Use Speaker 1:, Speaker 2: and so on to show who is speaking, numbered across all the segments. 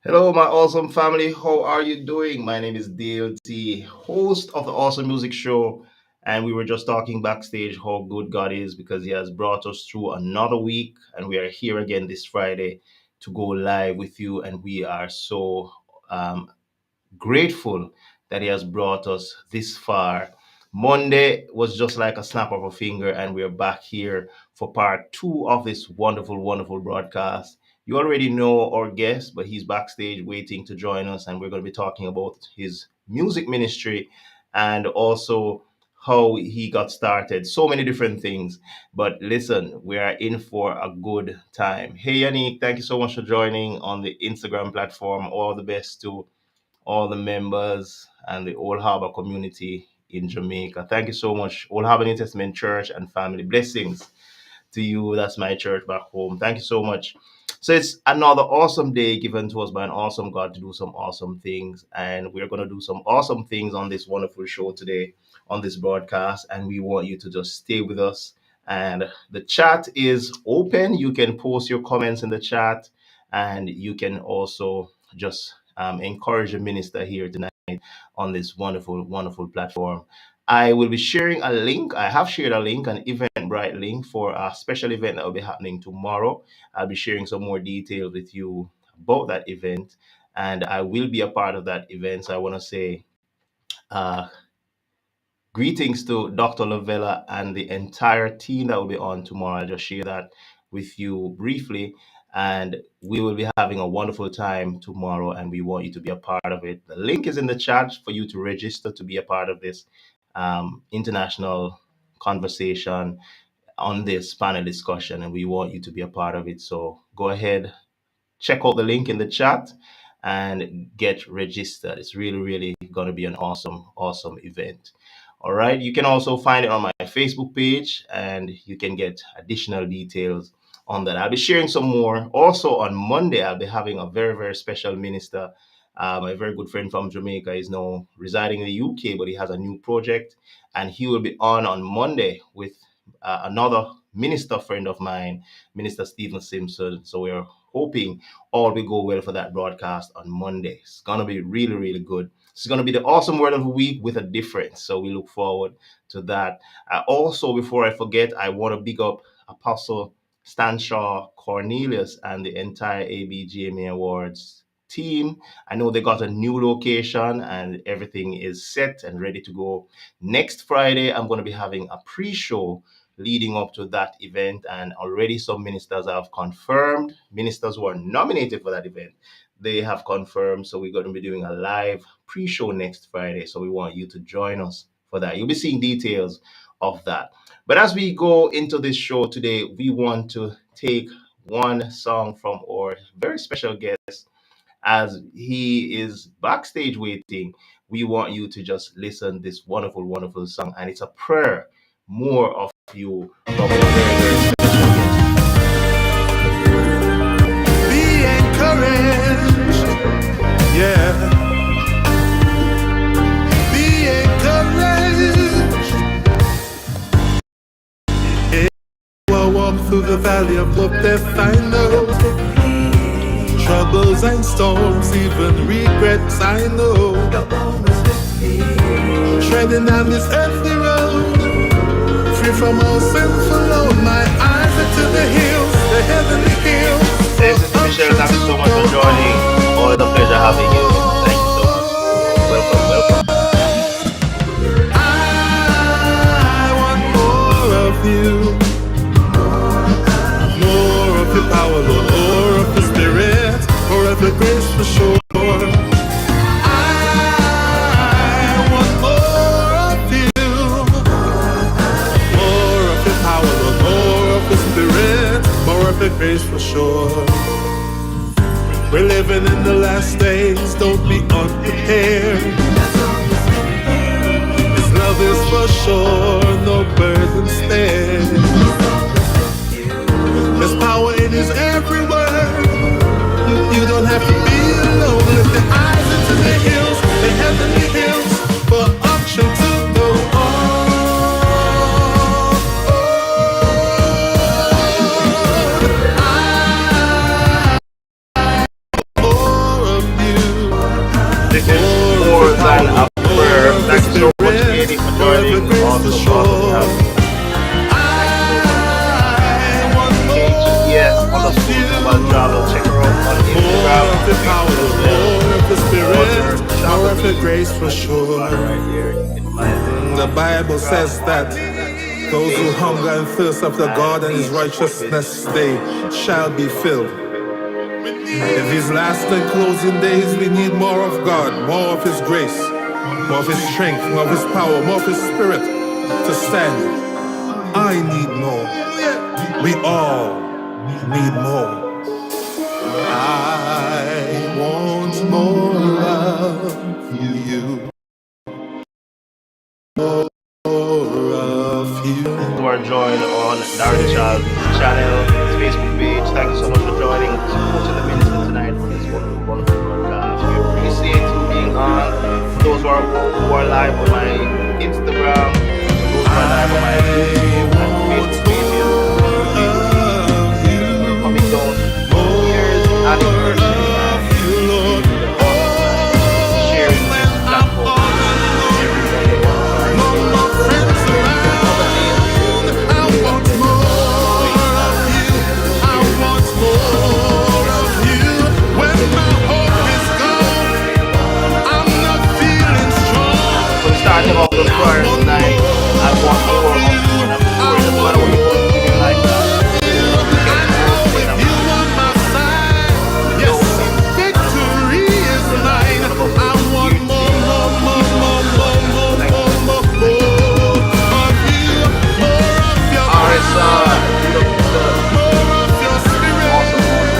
Speaker 1: Hello, my awesome family. How are you doing? My name is Dayle, the host of the Awesome Music Show. And we were just talking backstage how good God is because He has brought us through another week. And we are here again this Friday to go live with you. And we are so um, grateful that He has brought us this far. Monday was just like a snap of a finger, and we're back here for part two of this wonderful, wonderful broadcast. You already know our guest, but he's backstage waiting to join us, and we're going to be talking about his music ministry and also how he got started. So many different things. But listen, we are in for a good time. Hey, Yannick, thank you so much for joining on the Instagram platform. All the best to all the members and the Old Harbor community in Jamaica. Thank you so much, Old Harbor New Testament Church and family. Blessings to you. That's my church back home. Thank you so much. So it's another awesome day given to us by an awesome God to do some awesome things. And we're going to do some awesome things on this wonderful show today, on this broadcast. And we want you to just stay with us. And the chat is open. You can post your comments in the chat, and you can also just encourage a minister here tonight on this wonderful, wonderful platform. I will be sharing a link. I have shared a link, an Eventbrite link for a special event that will be happening tomorrow. I'll be sharing some more details with you about that event, and I will be a part of that event. So I want to say uh, greetings to Dr. Lavella and the entire team that will be on tomorrow. I'll just share that with you briefly. And we will be having a wonderful time tomorrow, and we want you to be a part of it. The link is in the chat for you to register to be a part of this international conversation on this panel discussion, and we want you to be a part of it. So go ahead, check out the link in the chat and get registered. It's really, really going to be an awesome, awesome event. All right. You can also find it on my Facebook page, and you can get additional details on that. I'll be sharing some more. Also, on Monday, I'll be having a very, very special minister. My very good friend from Jamaica is now residing in the UK, but he has a new project, and he will be on Monday with another minister friend of mine, Minister Stephen Simpson. So we're hoping all will go well for that broadcast on Monday. It's going to be really, really good. It's going to be the awesome word of the week with a difference. So we look forward to that. Also, before I forget, I want to big up Apostle Stanshaw Cornelius and the entire ABGMA Awards team. I know they got a new location and everything is set and ready to go. Next Friday, I'm going to be having a pre-show leading up to that event, and already some ministers have confirmed, ministers who are nominated for that event, they have confirmed. So we're going to be doing a live pre-show next Friday, so we want you to join us for that. You'll be seeing details of that. But as we go into this show today, we want to take one song from our very special guest. As he is backstage waiting, we want you to just listen this wonderful, wonderful song, and it's a prayer more of you from a very, very special guest.
Speaker 2: Be encouraged, yeah. Be encouraged. Yeah. I walk through the valley of hope, death, I know. Troubles and storms, even regrets, I know. Treading down this earthly road, free from all sinful load. My eyes are to the hills, the heavenly hills.
Speaker 1: Hey, Sister Michelle, thank you so much for joining. Always a pleasure having you. Thank you so much. Welcome, welcome.
Speaker 2: I want more of you, more of your power, Lord, more of your spirit, more of your grace for sure. I want more of you, more of your power, Lord, more of your spirit, more of your grace for sure. We're living in the last days, don't be unprepared. His love is for sure, no burden spared. There's power in His every word. You don't have to be alone. Lift your eyes into the hills, the heavenly hills, for unction to go on. More of
Speaker 1: right there. You can find us
Speaker 2: The
Speaker 1: on
Speaker 2: Bible
Speaker 1: Instagram,
Speaker 2: says that
Speaker 1: on
Speaker 2: those who
Speaker 1: Facebook,
Speaker 2: hunger and thirst after
Speaker 1: and
Speaker 2: God and His
Speaker 1: please support this
Speaker 2: righteousness, they
Speaker 1: page.
Speaker 2: shall be
Speaker 1: You know,
Speaker 2: filled. In these last and closing days, we need more of God, more of His grace, more of His strength, more of His power, more of His Spirit to stand. I need more. We all need more. I want more of you, more of
Speaker 1: who
Speaker 2: you.
Speaker 1: are joined on Darren
Speaker 2: Say
Speaker 1: Charles' channel, his Facebook page. Thank you so much for joining, supporting the minister tonight on this wonderful, wonderful broadcast. We appreciate you being on. For those who are live on my Instagram, for those who are live on my
Speaker 2: I
Speaker 1: YouTube and Facebook
Speaker 2: want
Speaker 1: pages,
Speaker 2: more
Speaker 1: we appreciate
Speaker 2: of
Speaker 1: you. We're coming
Speaker 2: you,
Speaker 1: down to the 2 years
Speaker 2: more
Speaker 1: anniversary, and
Speaker 2: of you,
Speaker 1: it's
Speaker 2: Lord.
Speaker 1: really, really awesome. And
Speaker 2: Oh,
Speaker 1: sharing
Speaker 2: when
Speaker 1: this
Speaker 2: I'm
Speaker 1: platform
Speaker 2: all
Speaker 1: with you every Monday on
Speaker 2: alone, no
Speaker 1: Friday.
Speaker 2: more friends
Speaker 1: And other days as well.
Speaker 2: around.
Speaker 1: It's
Speaker 2: I
Speaker 1: really a
Speaker 2: want
Speaker 1: pleasure to
Speaker 2: more
Speaker 1: join
Speaker 2: of
Speaker 1: and
Speaker 2: you. I
Speaker 1: share this
Speaker 2: want more
Speaker 1: wonderful
Speaker 2: of you.
Speaker 1: ministry with you.
Speaker 2: When my hope is gone, I'm not feeling strong.
Speaker 1: So we're starting off the
Speaker 2: I
Speaker 1: choir
Speaker 2: want
Speaker 1: tonight. I
Speaker 2: more
Speaker 1: want
Speaker 2: of
Speaker 1: more of
Speaker 2: you.
Speaker 1: you, and I'm
Speaker 2: I
Speaker 1: sure the
Speaker 2: want
Speaker 1: Father will continue like
Speaker 2: more
Speaker 1: that.
Speaker 2: of you.
Speaker 1: You know, to
Speaker 2: I
Speaker 1: get more
Speaker 2: know
Speaker 1: in
Speaker 2: with
Speaker 1: our
Speaker 2: you on
Speaker 1: spirit,
Speaker 2: my side,
Speaker 1: to
Speaker 2: yes,
Speaker 1: know Him,
Speaker 2: victory
Speaker 1: to
Speaker 2: is
Speaker 1: realize
Speaker 2: mine.
Speaker 1: none of us
Speaker 2: I
Speaker 1: will be
Speaker 2: want
Speaker 1: here
Speaker 2: more,
Speaker 1: today
Speaker 2: more, more,
Speaker 1: without
Speaker 2: more,
Speaker 1: you, Lord.
Speaker 2: more, more,
Speaker 1: Thank you
Speaker 2: more,
Speaker 1: so
Speaker 2: more,
Speaker 1: much. Thank you so much.
Speaker 2: more of you, more of your power,
Speaker 1: RSR, big up yourself.
Speaker 2: more of your
Speaker 1: Awesome, awesome,
Speaker 2: spirit,
Speaker 1: awesome. We're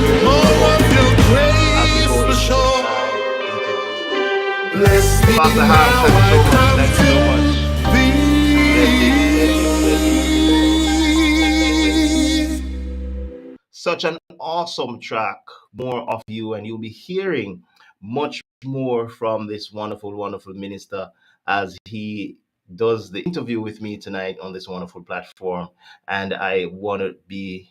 Speaker 1: hearing
Speaker 2: more
Speaker 1: about
Speaker 2: of
Speaker 1: you
Speaker 2: your
Speaker 1: as we
Speaker 2: grace
Speaker 1: go
Speaker 2: for
Speaker 1: into
Speaker 2: sure.
Speaker 1: tonight's interview.
Speaker 2: Bless me
Speaker 1: Pastor Hans,
Speaker 2: now,
Speaker 1: thank you
Speaker 2: I
Speaker 1: so much.
Speaker 2: come
Speaker 1: Thank you
Speaker 2: to
Speaker 1: so much. Blessings, blessings, blessings.
Speaker 2: thee.
Speaker 1: Such an awesome track. More of you, and you'll be hearing much more from this wonderful, wonderful minister as he does the interview with me tonight on this wonderful platform. And I want to be,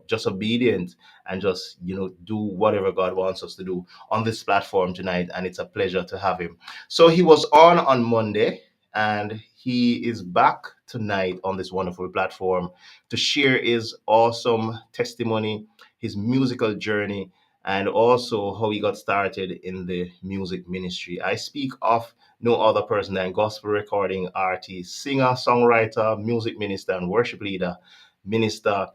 Speaker 1: just obedient and just, do whatever God wants us to do on this platform tonight. And it's a pleasure to have him. So he was on Monday, and he is back tonight on this wonderful platform to share his awesome testimony, his musical journey, and also how he got started in the music ministry. I speak of no other person than gospel recording artist, singer, songwriter, music minister, and worship leader, Minister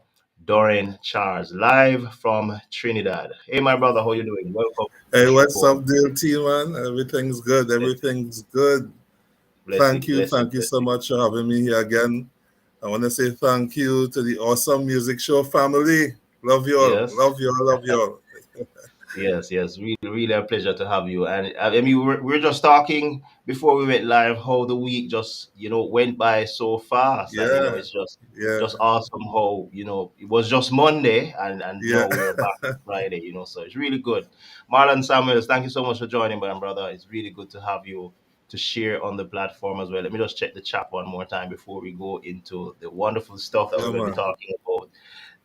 Speaker 1: Dorren Charles, live from Trinidad. Hey, my brother, how you doing? Welcome to the
Speaker 2: Hey, what's
Speaker 1: show.
Speaker 2: up, deal team, man? Everything's good.
Speaker 1: Blessing,
Speaker 2: Everything's good.
Speaker 1: blessing, blessing,
Speaker 2: Thank you so
Speaker 1: blessing.
Speaker 2: much for having me here again. I want to say thank you to the Awesome Music Show family.
Speaker 1: Yes.
Speaker 2: Love you all.
Speaker 1: Yes, yes, really, really a pleasure to have you. And I mean, we were just talking before we went live how the week just went by so fast, and
Speaker 2: Yeah,
Speaker 1: it's just
Speaker 2: yeah,
Speaker 1: awesome how it was just Monday, and
Speaker 2: yeah.
Speaker 1: now we're back on Friday. So it's really good. Marlon Samuels, thank you so much for joining, my brother. It's really good to have you to share on the platform as well. Let me just check the chat one more time before we go into the wonderful stuff that we're
Speaker 2: Yeah,
Speaker 1: going to be
Speaker 2: man.
Speaker 1: talking about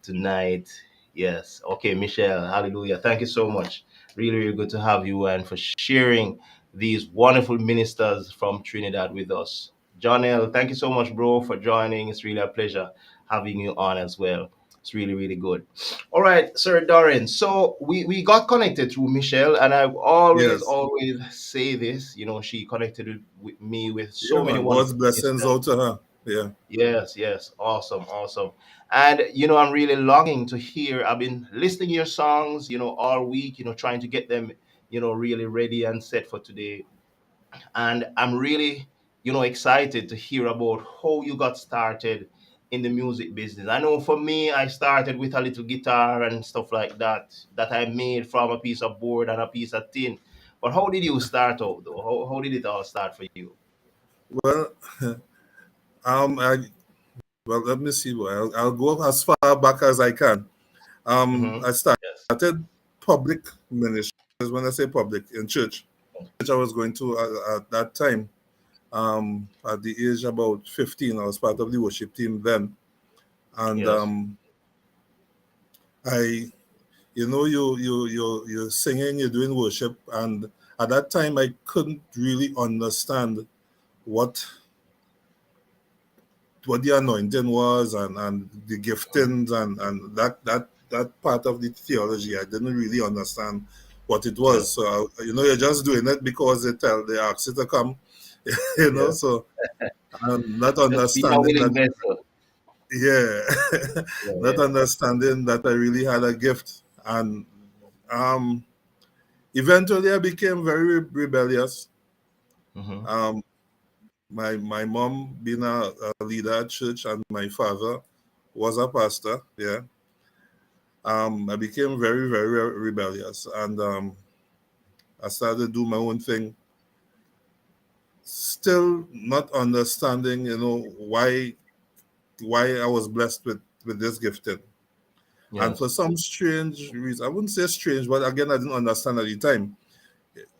Speaker 1: tonight. Yes. Okay, Michelle. Hallelujah. Thank you so much. Really, really good to have you and for sharing these wonderful ministers from Trinidad with us. John L., thank you so much, bro, for joining. It's really a pleasure having you on as well. It's really, really good. All right, Sir Dorren. So we got connected through Michelle, and I always,
Speaker 2: Yes.
Speaker 1: always say this. She connected with me with
Speaker 2: Yeah,
Speaker 1: so many
Speaker 2: man. God's
Speaker 1: wonderful
Speaker 2: blessings
Speaker 1: ministers.
Speaker 2: out to her. Yeah.
Speaker 1: Yes, yes. Awesome, awesome. And I'm really longing to hear. I've been listening to your songs, all week, trying to get them, really ready and set for today. And I'm really, excited to hear about how you got started in the music business. I know for me, I started with a little guitar and stuff like that I made from a piece of board and a piece of tin. But how did you start out though? How did it all start for you?
Speaker 2: Well, I well, let me see. I'll go as far back as I can.
Speaker 1: Mm-hmm.
Speaker 2: I
Speaker 1: Yes.
Speaker 2: started public ministry. When I say public, in church, which I was going to at that time. At the age about 15, I was part of the worship team then, and
Speaker 1: Yes.
Speaker 2: I, you're singing, you're doing worship, and at that time I couldn't really understand what what the anointing was and the giftings and that part of the theology. I didn't really understand what it
Speaker 1: Yeah.
Speaker 2: was. So you're just doing it because they asked you to come,
Speaker 1: Yeah.
Speaker 2: So not
Speaker 1: Just being a
Speaker 2: understanding
Speaker 1: willing
Speaker 2: that,
Speaker 1: vessel.
Speaker 2: yeah,
Speaker 1: Yeah.
Speaker 2: not understanding that I really had a gift, and um, eventually I became very rebellious.
Speaker 1: Mm-hmm.
Speaker 2: Um, my mom being a leader at church, and my father was a pastor. Yeah, I became very very rebellious, and I started to do my own thing. Still not understanding, why I was blessed with this gifting. And for
Speaker 1: Yes.
Speaker 2: some strange reason, I wouldn't say strange, but again, I didn't understand at the time.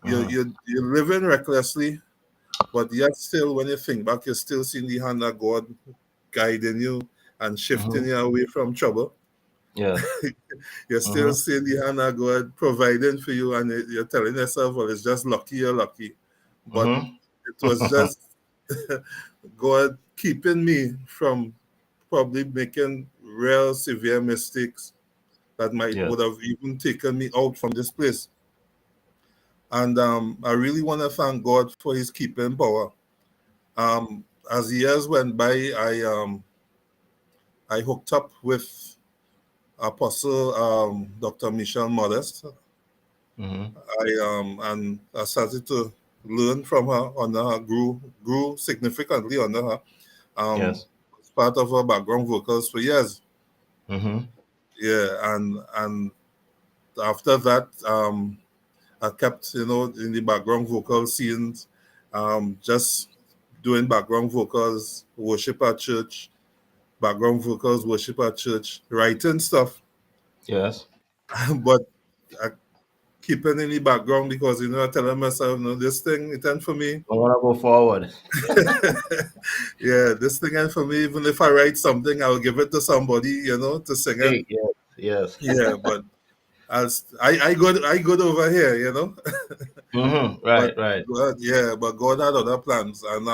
Speaker 1: Mm-hmm.
Speaker 2: You're living recklessly, but yet still, when you think back, you're still seeing the hand of God guiding you and shifting
Speaker 1: Mm-hmm.
Speaker 2: you away from trouble.
Speaker 1: Yes.
Speaker 2: You're still
Speaker 1: Mm-hmm.
Speaker 2: seeing the hand of God providing for you, and you're telling yourself, well, it's just lucky you're lucky. But it was
Speaker 1: Mm-hmm.
Speaker 2: just God keeping me from probably making real severe mistakes that might
Speaker 1: Yes.
Speaker 2: would have even taken me out from this place. And I really want to thank God for His keeping power. As years went by, I hooked up with Apostle Dr. Michelle Modest.
Speaker 1: Mm-hmm.
Speaker 2: And I started to learn from her under her, grew significantly under her. Um,
Speaker 1: Yes.
Speaker 2: was part of her background vocals for years.
Speaker 1: Mm-hmm.
Speaker 2: Yeah, and after that, I kept, in the background vocal scenes, just doing background vocals, worship at church, background vocals, worship at church, writing stuff,
Speaker 1: Yes.
Speaker 2: but I keeping in the background because, I telling myself, no, this thing, it ain't for me.
Speaker 1: I want to go forward.
Speaker 2: Yeah, this thing ain't for me. Even if I write something, I'll give it to somebody, to sing it.
Speaker 1: Hey, yes. Yes.
Speaker 2: Yeah, but I good over here,
Speaker 1: Mm-hmm.
Speaker 2: But
Speaker 1: Right. Right.
Speaker 2: but God had other plans, and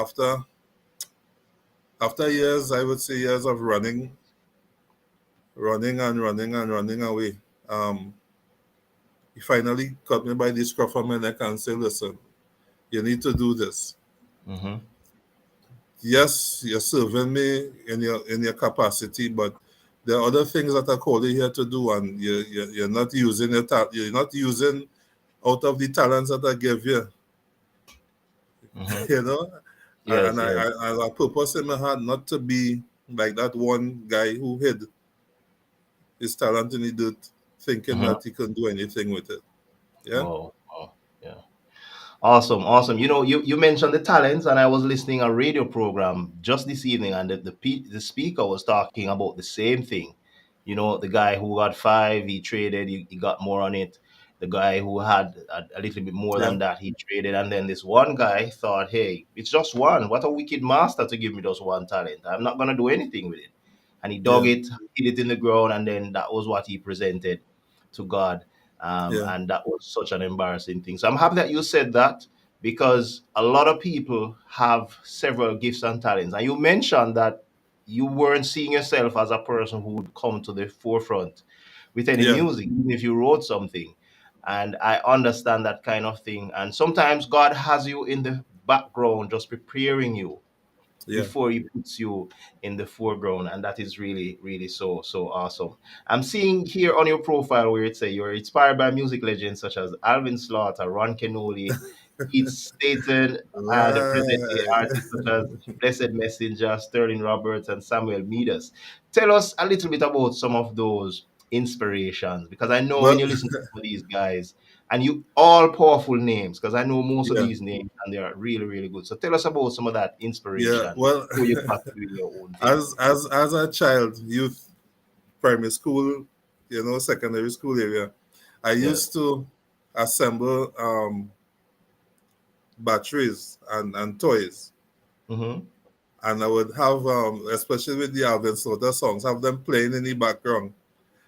Speaker 2: after years, I would say years of running and running and running away, um, he finally caught me by the scruff of my neck and said, "Listen, you need to do this.
Speaker 1: Mm-hmm.
Speaker 2: Yes, you're serving me in your capacity, but there are other things that I called you here to do, and you're not using you're not using out of the talents that I give you,
Speaker 1: Mm-hmm.
Speaker 2: you know." And
Speaker 1: Yes. Yes.
Speaker 2: I have a purpose in my heart not to be like that one guy who hid his talent in the dirt, thinking
Speaker 1: Mm-hmm.
Speaker 2: that he can do anything with it. Yeah,
Speaker 1: Wow. Wow. Yeah. Awesome, awesome. You mentioned the talents, and I was listening a radio program just this evening, and the speaker was talking about the same thing. The guy who got five, he traded, he got more on it. The guy who had a little bit more
Speaker 2: yeah,
Speaker 1: than that, he traded, and then this one guy thought, "Hey, it's just one. What a wicked master to give me just one talent. I'm not gonna do anything with it." And he dug
Speaker 2: yeah,
Speaker 1: it, hid it in the ground, and then that was what he presented to God.
Speaker 2: yeah,
Speaker 1: And that was such an embarrassing thing. So I'm happy that you said that, because a lot of people have several gifts and talents. And you mentioned that you weren't seeing yourself as a person who would come to the forefront with any
Speaker 2: yeah,
Speaker 1: music, even if you wrote something. And I understand that kind of thing. And sometimes God has you in the background, just preparing you
Speaker 2: yeah,
Speaker 1: before he puts you in the foreground, and that is really really so awesome. I'm seeing here on your profile where it say you're inspired by music legends such as Alvin Slaughter, Ron Kenoli, Keith Staten, and present day
Speaker 2: right.
Speaker 1: artists such as Blessed Messenger, Sterling Roberts, and Samuel Midas. Tell us a little bit about some of those inspirations, because I know when
Speaker 2: Well,
Speaker 1: you listen to some of these guys, and you all powerful names, because I know most of
Speaker 2: yeah,
Speaker 1: these names and they are really really good. So tell us about some of that
Speaker 2: yeah.
Speaker 1: inspiration
Speaker 2: Well,
Speaker 1: before you start doing your own thing.
Speaker 2: as a child, youth, primary school, secondary school area, I
Speaker 1: Yes.
Speaker 2: used to assemble batteries and toys.
Speaker 1: Mm-hmm.
Speaker 2: And I would have, especially with the Alvin Slaughter songs, have them playing in the background.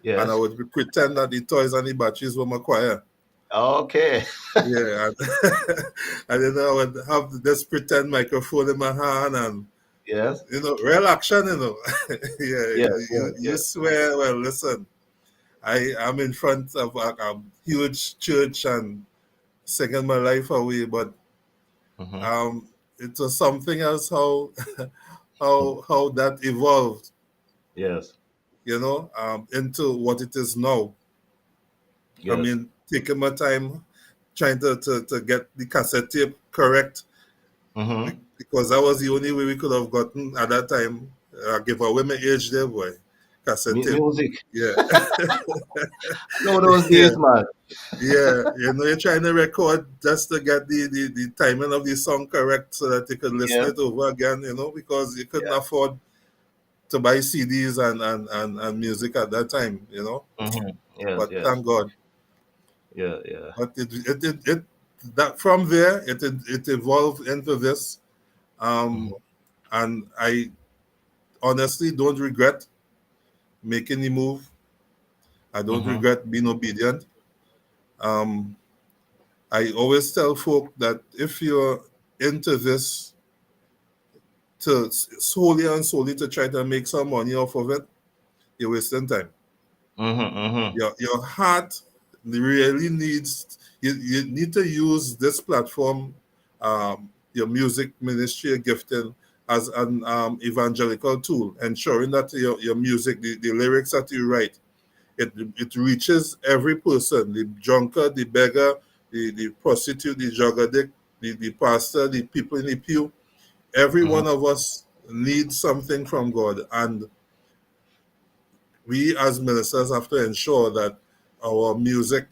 Speaker 2: And I
Speaker 1: Yes.
Speaker 2: would pretend that the toys and the batteries were my choir.
Speaker 1: Okay.
Speaker 2: Yeah. And, and then I would have this pretend microphone in my hand and,
Speaker 1: Yes.
Speaker 2: real action. Yeah,
Speaker 1: Yes.
Speaker 2: you
Speaker 1: Yes.
Speaker 2: swear, well, listen. I am in front of a huge church and singing my life away, but
Speaker 1: Mm-hmm.
Speaker 2: um, it was something else how how that evolved,
Speaker 1: Yes.
Speaker 2: into what it is now. I
Speaker 1: Yes.
Speaker 2: mean, taking my time trying to get the cassette tape correct
Speaker 1: Mm-hmm.
Speaker 2: because that was the only way we could have gotten at that time. Give away my age there, boy. Cassette tape.
Speaker 1: Music.
Speaker 2: Yeah.
Speaker 1: No, those
Speaker 2: Yeah.
Speaker 1: days, man.
Speaker 2: Yeah. You're trying to record just to get the timing of the song correct so that you could listen
Speaker 1: Yeah.
Speaker 2: it over again, because you couldn't
Speaker 1: Yeah.
Speaker 2: afford to buy CDs and music at that time.
Speaker 1: Mm-hmm. Yes.
Speaker 2: But
Speaker 1: Yes.
Speaker 2: thank God.
Speaker 1: Yeah. Yeah.
Speaker 2: But it that from there it evolved into this.
Speaker 1: Mm-hmm.
Speaker 2: Um, and I honestly don't regret making the move. I don't
Speaker 1: Mm-hmm.
Speaker 2: regret being obedient. Um, I always tell folk that if you're into this to solely and solely to try to make some money off of it, you're wasting time.
Speaker 1: Mm-hmm. Mm-hmm.
Speaker 2: Your heart really needs you need to use this platform, your music ministry, your gifting as an evangelical tool, ensuring that your music, the lyrics that you write, it reaches every person, the drunkard, the beggar, the prostitute, the drug addict, the pastor, the people in the pew. Every
Speaker 1: Mm-hmm.
Speaker 2: one of us needs something from God. And we as ministers have to ensure that our music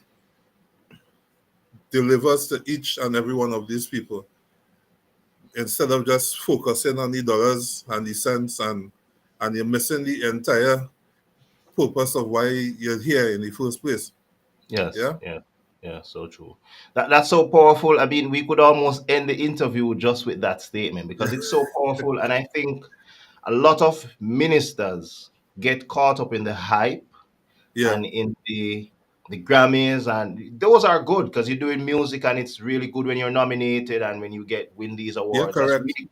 Speaker 2: delivers to each and every one of these people instead of just focusing on the dollars and the cents, and you're missing the entire purpose of why you're here in the first place.
Speaker 1: Yes.
Speaker 2: Yeah.
Speaker 1: Yeah. Yeah. So true. That's so powerful. I mean, we could almost end the interview just with that statement because it's so powerful, and I think a lot of ministers get caught up in the hype
Speaker 2: Yeah.
Speaker 1: and in the Grammys, and those are good because you're doing music, and it's really good when you're nominated and when you win these
Speaker 2: Yeah,
Speaker 1: awards. That's
Speaker 2: correct.
Speaker 1: really,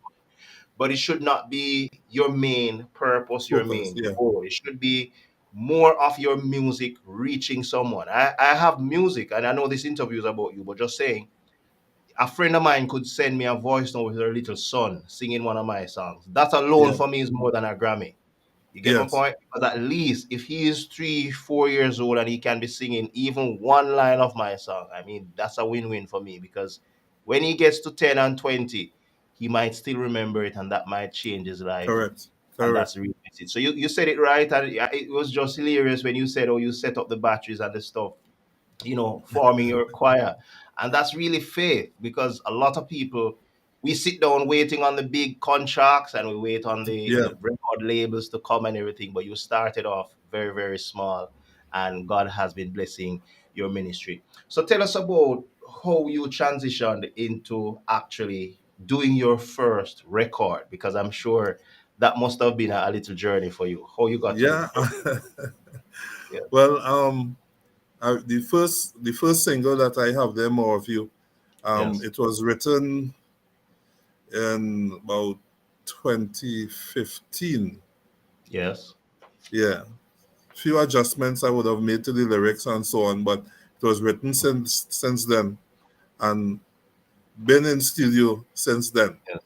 Speaker 1: but it should not be your main purpose, your
Speaker 2: Focus.
Speaker 1: main
Speaker 2: Yeah.
Speaker 1: goal. It should be more of your music reaching someone. I have music, and I know this interview is about you, but just saying, a friend of mine could send me a voice note with her little son singing one of my songs. That alone
Speaker 2: Yeah.
Speaker 1: for me is more than a Grammy. You get my
Speaker 2: Yes.
Speaker 1: point? Because at least if he is 3, 4 years old and he can be singing even one line of my song, I mean, that's a win-win for me because when he gets to 10 and 20, he might still remember it and that might change his life.
Speaker 2: Correct.
Speaker 1: And
Speaker 2: Correct.
Speaker 1: that's really it. So you said it right. And it was just hilarious when you said, oh, you set up the batteries and the stuff, forming your choir. And that's really faith because a lot of people, we sit down waiting on the big contracts and we wait on
Speaker 2: Yeah.
Speaker 1: the record labels to come and everything. But you started off very, very small and God has been blessing your ministry. So tell us about how you transitioned into actually doing your first record because I'm sure that must have been a little journey for you. How you got to the
Speaker 2: Yeah.
Speaker 1: first. Yeah.
Speaker 2: Well, the first single that I have there, More of You,
Speaker 1: Yes.
Speaker 2: it was written in about 2015.
Speaker 1: Yes.
Speaker 2: Yeah, few adjustments I would have made to the lyrics and so on, but it was written since then, and been in studio since then.
Speaker 1: Yes.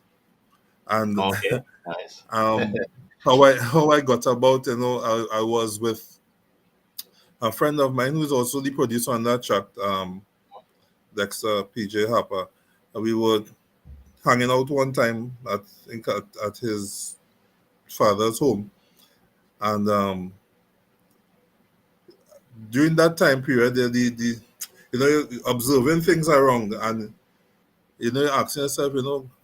Speaker 2: And
Speaker 1: Okay. Nice.
Speaker 2: um, how I got about, I was with a friend of mine who's also the producer on that track, Dexter PJ Harper. We were hanging out one time at his father's home, and during that time period, the you're observing things around, and you're asking yourself,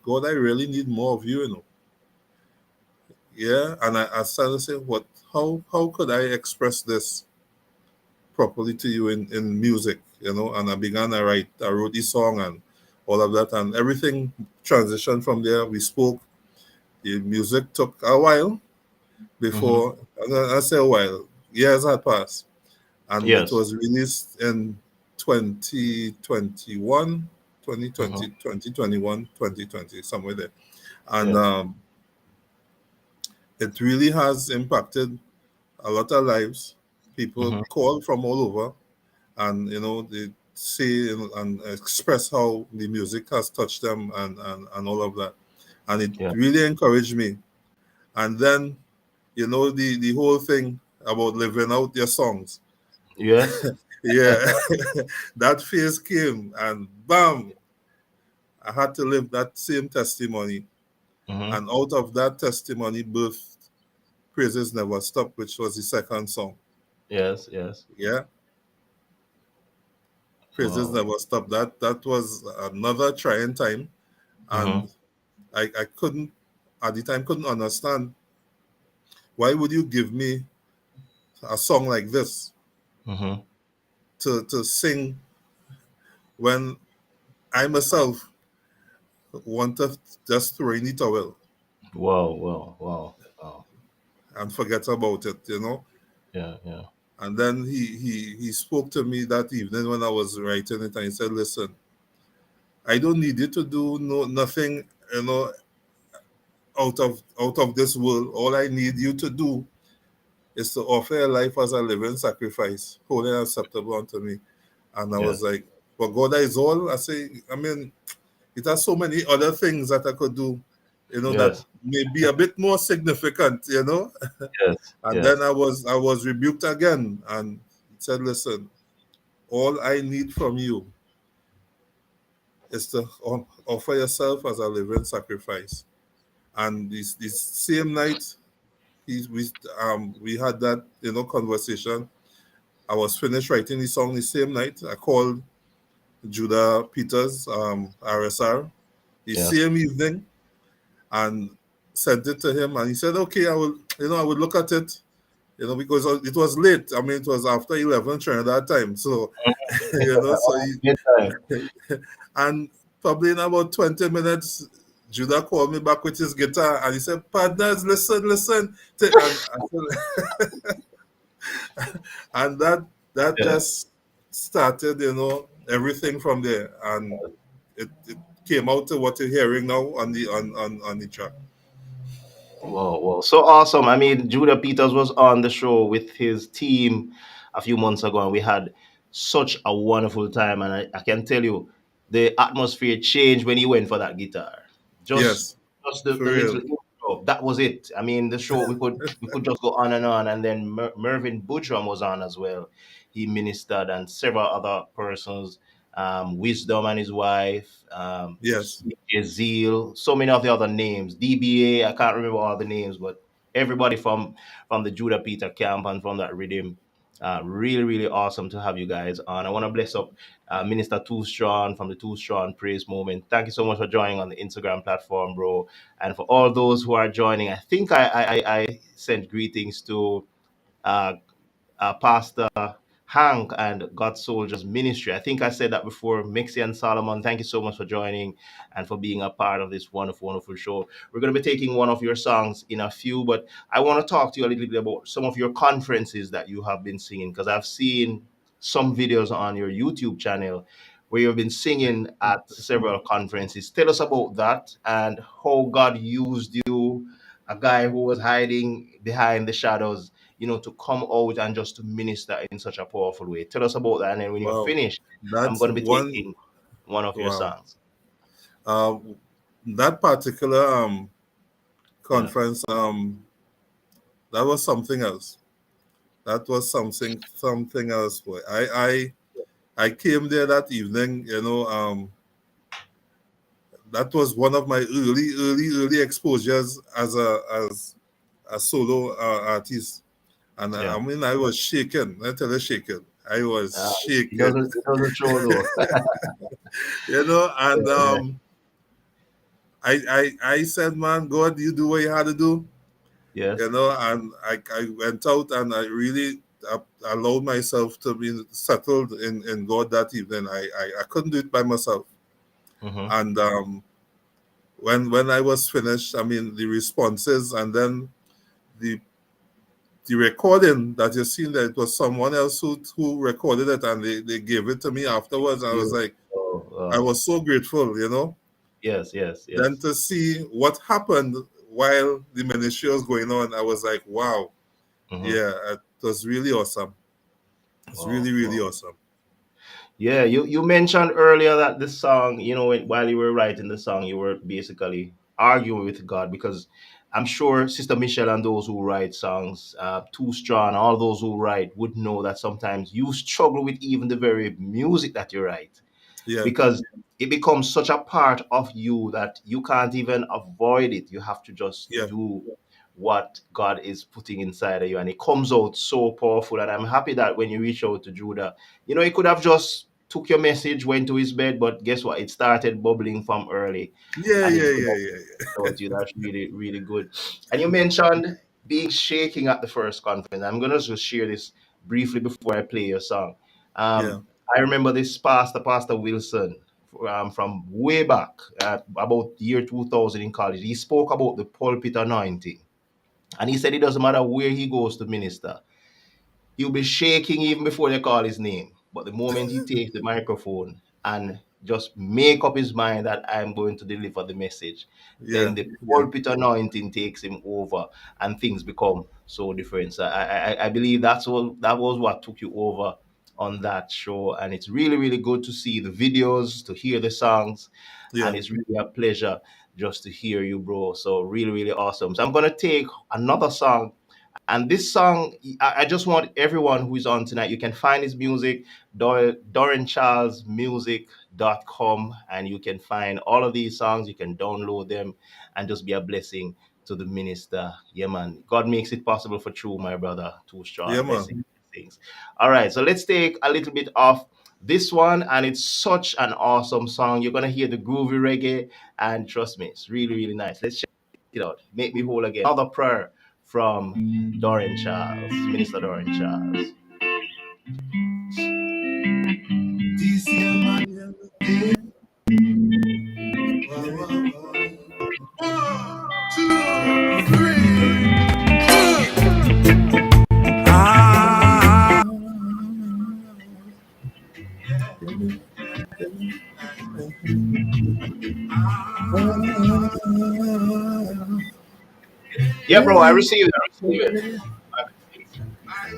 Speaker 2: God, I really need more of you. Yeah, and I started to say, how could I express this properly to you in music, and I began to write. I wrote this song and all of that, and everything transitioned from there. We spoke. The music took a while
Speaker 1: Hmm.
Speaker 2: before, I say a while, years had passed, and it
Speaker 1: Yes.
Speaker 2: was released in 2021, 2020,
Speaker 1: Hmm.
Speaker 2: 2021, 2020, somewhere there. And
Speaker 1: Yes.
Speaker 2: it really has impacted a lot of lives. People
Speaker 1: Mm-hmm.
Speaker 2: call from all over, and they say and express how the music has touched them, and all of that, and it
Speaker 1: Yeah.
Speaker 2: really encouraged me. And then the whole thing about living out your songs.
Speaker 1: Yes.
Speaker 2: Yeah, that phase came, and bam, I had to live that same testimony.
Speaker 1: Mm-hmm.
Speaker 2: And out of that testimony birthed Praises Never Stop, which was the second song.
Speaker 1: Yes. Yes.
Speaker 2: Yeah, Praises
Speaker 1: Wow.
Speaker 2: Never Stop. That was another trying time,
Speaker 1: Mm-hmm.
Speaker 2: and I couldn't at the time couldn't understand why would you give me a song like this
Speaker 1: Mm-hmm.
Speaker 2: to sing when I myself want to just throw in the towel
Speaker 1: Wow. Wow. Wow. Wow.
Speaker 2: and forget about it.
Speaker 1: Yeah. Yeah.
Speaker 2: And then he spoke to me that evening when I was writing it, and he said, "Listen, I don't need you to do nothing, you know, out of this world. All I need you to do is to offer your life as a living sacrifice, holy and acceptable unto me." And I was
Speaker 1: Yes.
Speaker 2: like, "But God is all." I say, I mean, it has so many other things that I could do, that
Speaker 1: Yes.
Speaker 2: may be a bit more significant.
Speaker 1: Yes.
Speaker 2: And then
Speaker 1: Yes.
Speaker 2: I was rebuked again, and he said, "Listen, all I need from you is to offer yourself as a living sacrifice." And this same night, he, we had that conversation. I was finished writing the song the same night. I called Judah Peters, RSR, the
Speaker 1: Yes.
Speaker 2: same evening, and sent it to him. And he said, "Okay, I would look at it." Because it was late. I mean, it was after 11 Trinidad time. So, so
Speaker 1: Good time.
Speaker 2: and probably in about 20 minutes, Judah called me back with his guitar, and he said, "Partners, listen, listen." And and that
Speaker 1: Yeah.
Speaker 2: just started, everything from there. And it came out to what you're hearing now on the track.
Speaker 1: Wow, wow. So awesome. I mean, Judah Peters was on the show with his team a few months ago, and we had such a wonderful time. And I can tell you, the atmosphere changed when he went for that guitar. Just
Speaker 2: Yes,
Speaker 1: just
Speaker 2: for
Speaker 1: the little
Speaker 2: real.
Speaker 1: intro. That was it. I mean, the show we could just go on and on. And then Mervyn Buttram was on as well. He ministered, and several other persons, Wisdom and his wife,
Speaker 2: Yes,
Speaker 1: Zeal, so many of the other names, DBA, I can't remember all the names, but everybody from the Judah Peter camp and from that rhythm. Really, really awesome to have you guys on. I want to bless up Minister Too Strong from the Too Strong Praise Movement. Thank you so much for joining on the Instagram platform, bro. And for all those who are joining, I think I sent greetings to uh, Pastor Hank and God Soldiers Ministry. I think I said that before. Mixie and Solomon, thank you so much for joining and for being a part of this wonderful, wonderful show. We're going to be taking one of your songs in a few, but I want to talk to you a little bit about some of your conferences that you have been singing, because I've seen some videos on your YouTube channel where you've been singing at several conferences. Tell us about that and how God used you, a guy who was hiding behind the shadows, to come out and just to minister in such a powerful way. Tell us about that. And then when you're
Speaker 2: wow.
Speaker 1: finished, I'm
Speaker 2: That's
Speaker 1: going to be
Speaker 2: one.
Speaker 1: taking one of your
Speaker 2: Wow.
Speaker 1: songs.
Speaker 2: Uh, that particular
Speaker 1: Yeah.
Speaker 2: conference, that was something else. That was something else, boy. I came there that evening. That was one of my early exposures as a solo artist, and I
Speaker 1: Yeah.
Speaker 2: mean I was shaken. I tell you, shaken. I was
Speaker 1: Uh, it
Speaker 2: shaken.
Speaker 1: doesn't it doesn't show though.
Speaker 2: And
Speaker 1: Yeah.
Speaker 2: I said, "Man, God, you do what you had to do."
Speaker 1: Yes.
Speaker 2: And I went out, and I really allowed myself to be settled in God that evening. I couldn't do it by myself.
Speaker 1: Mm-hmm.
Speaker 2: And when I was finished, I mean, the responses, and then the the recording that you seen, that it was someone else who recorded it, and they gave it to me afterwards. I was
Speaker 1: You.
Speaker 2: like,
Speaker 1: Oh,
Speaker 2: I
Speaker 1: wow.
Speaker 2: was so grateful.
Speaker 1: Yes. Yes.
Speaker 2: Then
Speaker 1: Yes.
Speaker 2: to see what happened while the ministry was going on, I was like, wow,
Speaker 1: Mm-hmm.
Speaker 2: yeah, it was really awesome. It's
Speaker 1: Oh,
Speaker 2: really, really
Speaker 1: oh.
Speaker 2: awesome.
Speaker 1: Yeah, you mentioned earlier that this song, while you were writing the song, you were basically arguing with God because I'm sure Sister Michelle and those who write songs, Too Strong, all those who write would know that sometimes you struggle with even the very music that you write
Speaker 2: Yeah,
Speaker 1: because it becomes such a part of you that you can't even avoid it. You have to just
Speaker 2: yeah,
Speaker 1: do what God is putting inside of you, and it comes out so powerful. And I'm happy that when you reach out to Judah, he could have just took your message, went to his bed, but guess what? It started bubbling from early,
Speaker 2: yeah,
Speaker 1: and
Speaker 2: yeah,
Speaker 1: it could
Speaker 2: yeah,
Speaker 1: have
Speaker 2: yeah,
Speaker 1: out you. That's really, really good. And you mentioned being shaking at the first conference. I'm gonna just share this briefly before I play your song.
Speaker 2: yeah,
Speaker 1: Um, I remember this Pastor Wilson, from way back, about the year 2000 in college. He spoke about the pulpit anointing, and he said it doesn't matter where he goes to minister, he'll be shaking even before they call his name. But the moment he takes the microphone and just make up his mind that I'm going to deliver the message,
Speaker 2: yeah,
Speaker 1: then the
Speaker 2: yeah,
Speaker 1: pulpit anointing takes him over and things become so different. So I believe that was what took you over on that show. And it's really, really good to see the videos, to hear the songs,
Speaker 2: yeah,
Speaker 1: and it's really a pleasure just to hear you, bro. So really, really awesome. So I'm gonna take another song, and this song, I just want everyone who is on tonight, you can find his music, DorrenCharlesMusic.com, and you can find all of these songs. You can download them and just be a blessing to the minister. Yeah, man. God makes it possible for true, my brother. Too
Speaker 2: yeah,
Speaker 1: strong.
Speaker 2: man.
Speaker 1: Blessings. Blessings. All right, so let's take a little bit of this one, and it's such an awesome song. You're going to hear the groovy reggae, and trust me, it's really, really nice. Let's check it out. Make me whole again. Another prayer from Dorren Charles, Minister Dorren Charles. Yeah, bro, I received it. I received it.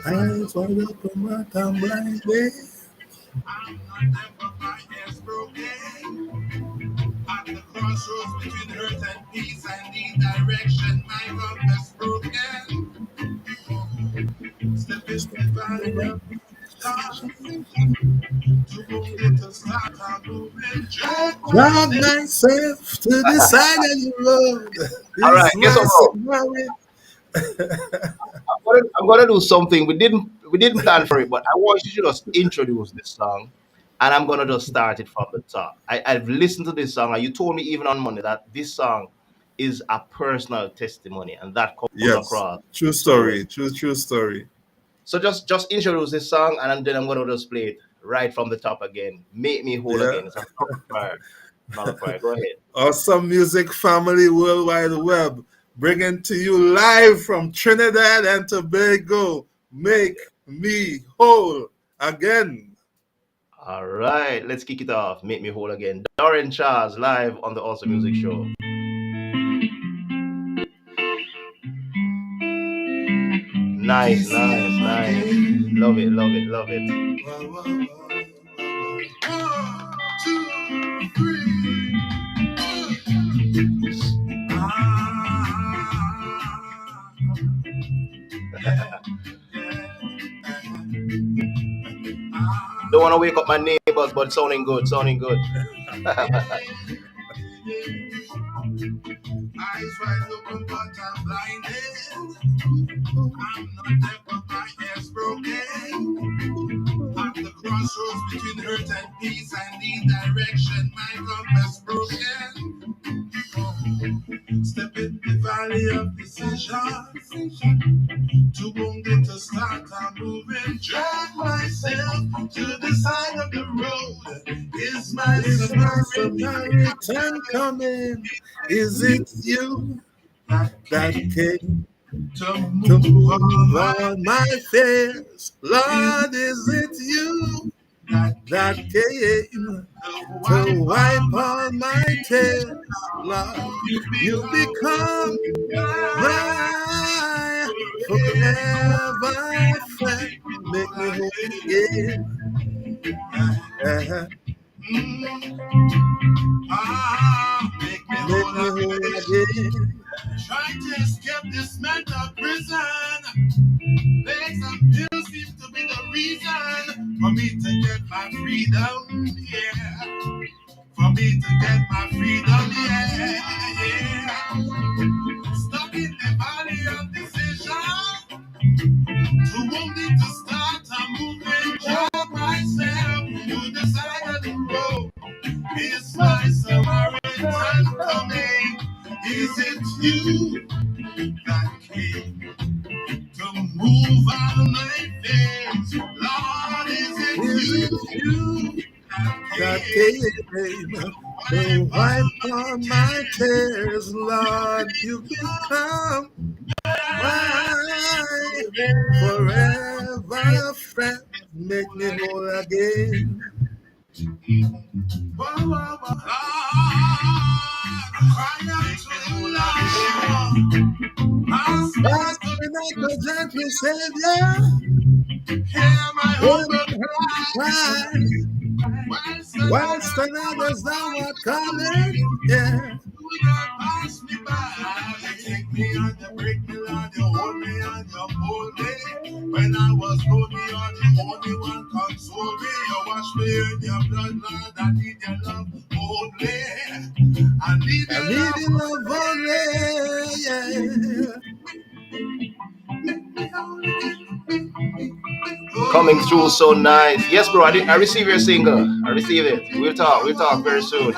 Speaker 2: Eyes wide open, but I'm blinded. At the crossroads between hurt and peace, I need direction. My compass broken. Step into the valley of decision. Too wounded to start a movement. Drag myself to the side of the road.
Speaker 1: All right,
Speaker 2: Is
Speaker 1: guess
Speaker 2: my
Speaker 1: what, bro?
Speaker 2: summary.
Speaker 1: I'm gonna do something. We didn't plan for it, but I want you to just introduce this song, and I'm gonna just start it from the top. I've listened to this song, and you told me even on Monday that this song is a personal testimony, and that comes
Speaker 2: Yes,
Speaker 1: across
Speaker 2: true
Speaker 1: so well.
Speaker 2: story. True story.
Speaker 1: So just introduce this song, and then I'm gonna just play it right from the top again. Make me whole
Speaker 2: Yeah.
Speaker 1: again. It's another prayer. Another prayer. Go ahead.
Speaker 2: Awesome Music Family Worldwide Web, bringing to you live from Trinidad and Tobago. Make me whole again.
Speaker 1: All right, let's kick it off. Make me whole again. Dorren Charles live on the Awesome Music Show. Nice, nice, nice. Love it, love it, love it. Don't want to wake up my neighbors, but sounding good, sounding good. Eyes wide open, but I'm blinded. I'm not deaf, but my ears broken. At the crossroads between hurt and peace, I need direction. My compass broken. Step in the valley of decision. Too wounded to start a moving. Drag myself to the side of the road. Is my Samaritan coming? Is it you that came to move all my fears? Lord, is it you that came to wipe all my tears? Lord, you become my
Speaker 2: forever, friend, make me whole again. Uh-huh.
Speaker 1: Make me
Speaker 2: Make
Speaker 1: whole
Speaker 2: me whole
Speaker 1: again.
Speaker 2: again.
Speaker 1: Trying to escape this mental prison. Legs and pills seem to be the reason for me to get my freedom. Yeah. For me to get my freedom. Yeah. Yeah. Stuck in the valley of decision. Too wounded to start a movement. Drag myself to the side of the road. Is my Samaritan coming? Is it you that came to move on my face? Lord, is it
Speaker 2: Is
Speaker 1: you
Speaker 2: it you
Speaker 1: that
Speaker 2: that
Speaker 1: came
Speaker 2: came
Speaker 1: to
Speaker 2: to
Speaker 1: wipe
Speaker 2: wipe
Speaker 1: all my
Speaker 2: all my
Speaker 1: tears?
Speaker 2: tears, Lord? You've been come, my forever friend. Make me whole again.
Speaker 1: Cry out to you, Lord.
Speaker 2: Ask me not a gentle Savior,
Speaker 1: Hear my
Speaker 2: hear
Speaker 1: humble
Speaker 2: my humble
Speaker 1: cry.
Speaker 2: cry.
Speaker 1: Whilst
Speaker 2: Whilst
Speaker 1: another
Speaker 2: another's thou art calling, yeah.
Speaker 1: do not pass me by. You take me and you break me, Lord. You hold me and you hold me. When I was lonely, you're the only one console me. You wash me in your blood, Lord. I need your love only. I need
Speaker 2: I
Speaker 1: your
Speaker 2: need
Speaker 1: love
Speaker 2: your love only, yeah.
Speaker 1: coming through so nice. Yes, bro. I receive your single. I receive it. We'll talk. We'll talk very soon.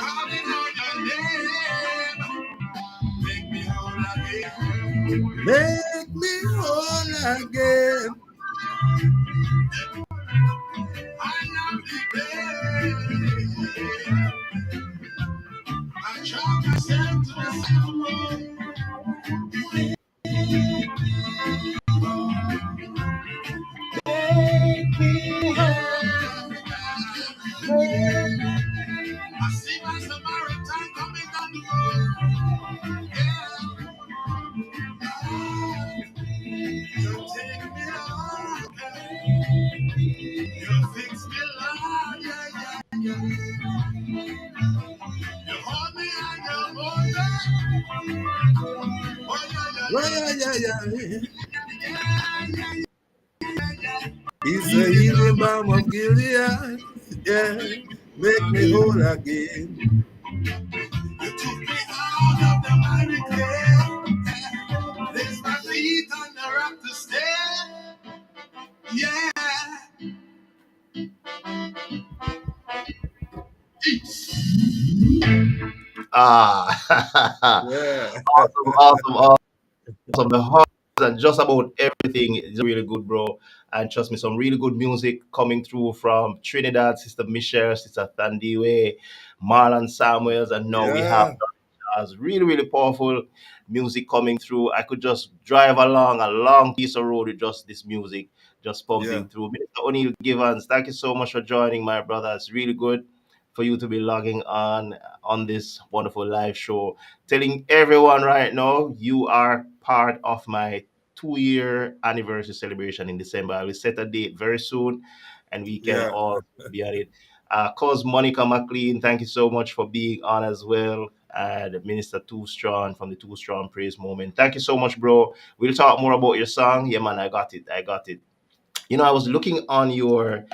Speaker 2: Make me whole again.
Speaker 1: I see my Samaritan coming down the road. Yeah. You take me on. You fix me, Lord. Yeah, yeah, yeah. You hold me and you hold me. Oh,
Speaker 2: Yeah,
Speaker 1: yeah,
Speaker 2: yeah,
Speaker 1: yeah,
Speaker 2: yeah, yeah.
Speaker 1: yeah. Yeah, yeah, yeah.
Speaker 2: He's the
Speaker 1: Healing
Speaker 2: healing
Speaker 1: from
Speaker 2: balm of Gilead, yeah. Make me whole again.
Speaker 1: you took me out of the miry clay. Place my feet on the rock to stay. Yeah. Ah,
Speaker 2: Yeah,
Speaker 1: awesome, awesome, awesome. The heart and just about everything is really good, bro. And trust me, some really good music coming through from Trinidad, Sister Michelle, Sister Thandiwe, Marlon Samuels, and now we have
Speaker 2: yeah,
Speaker 1: as really, really powerful music coming through. I could just drive along a long piece of road with just this music just
Speaker 2: yeah,
Speaker 1: pumping through. Mr. O'Neill Givens, thank you so much for joining, my brother. It's really good for you to be logging on this wonderful live show. Telling everyone right now, you are part of my 2 year anniversary celebration in December. I will set a date very soon and we can
Speaker 2: yeah,
Speaker 1: all be on it. Cause Monica McLean, thank you so much for being on as well. And Minister Too Strong from the Too Strong Praise Moment. Thank you so much, bro. We'll talk more about your song. Yeah, man, I got it. I got it. I was looking on your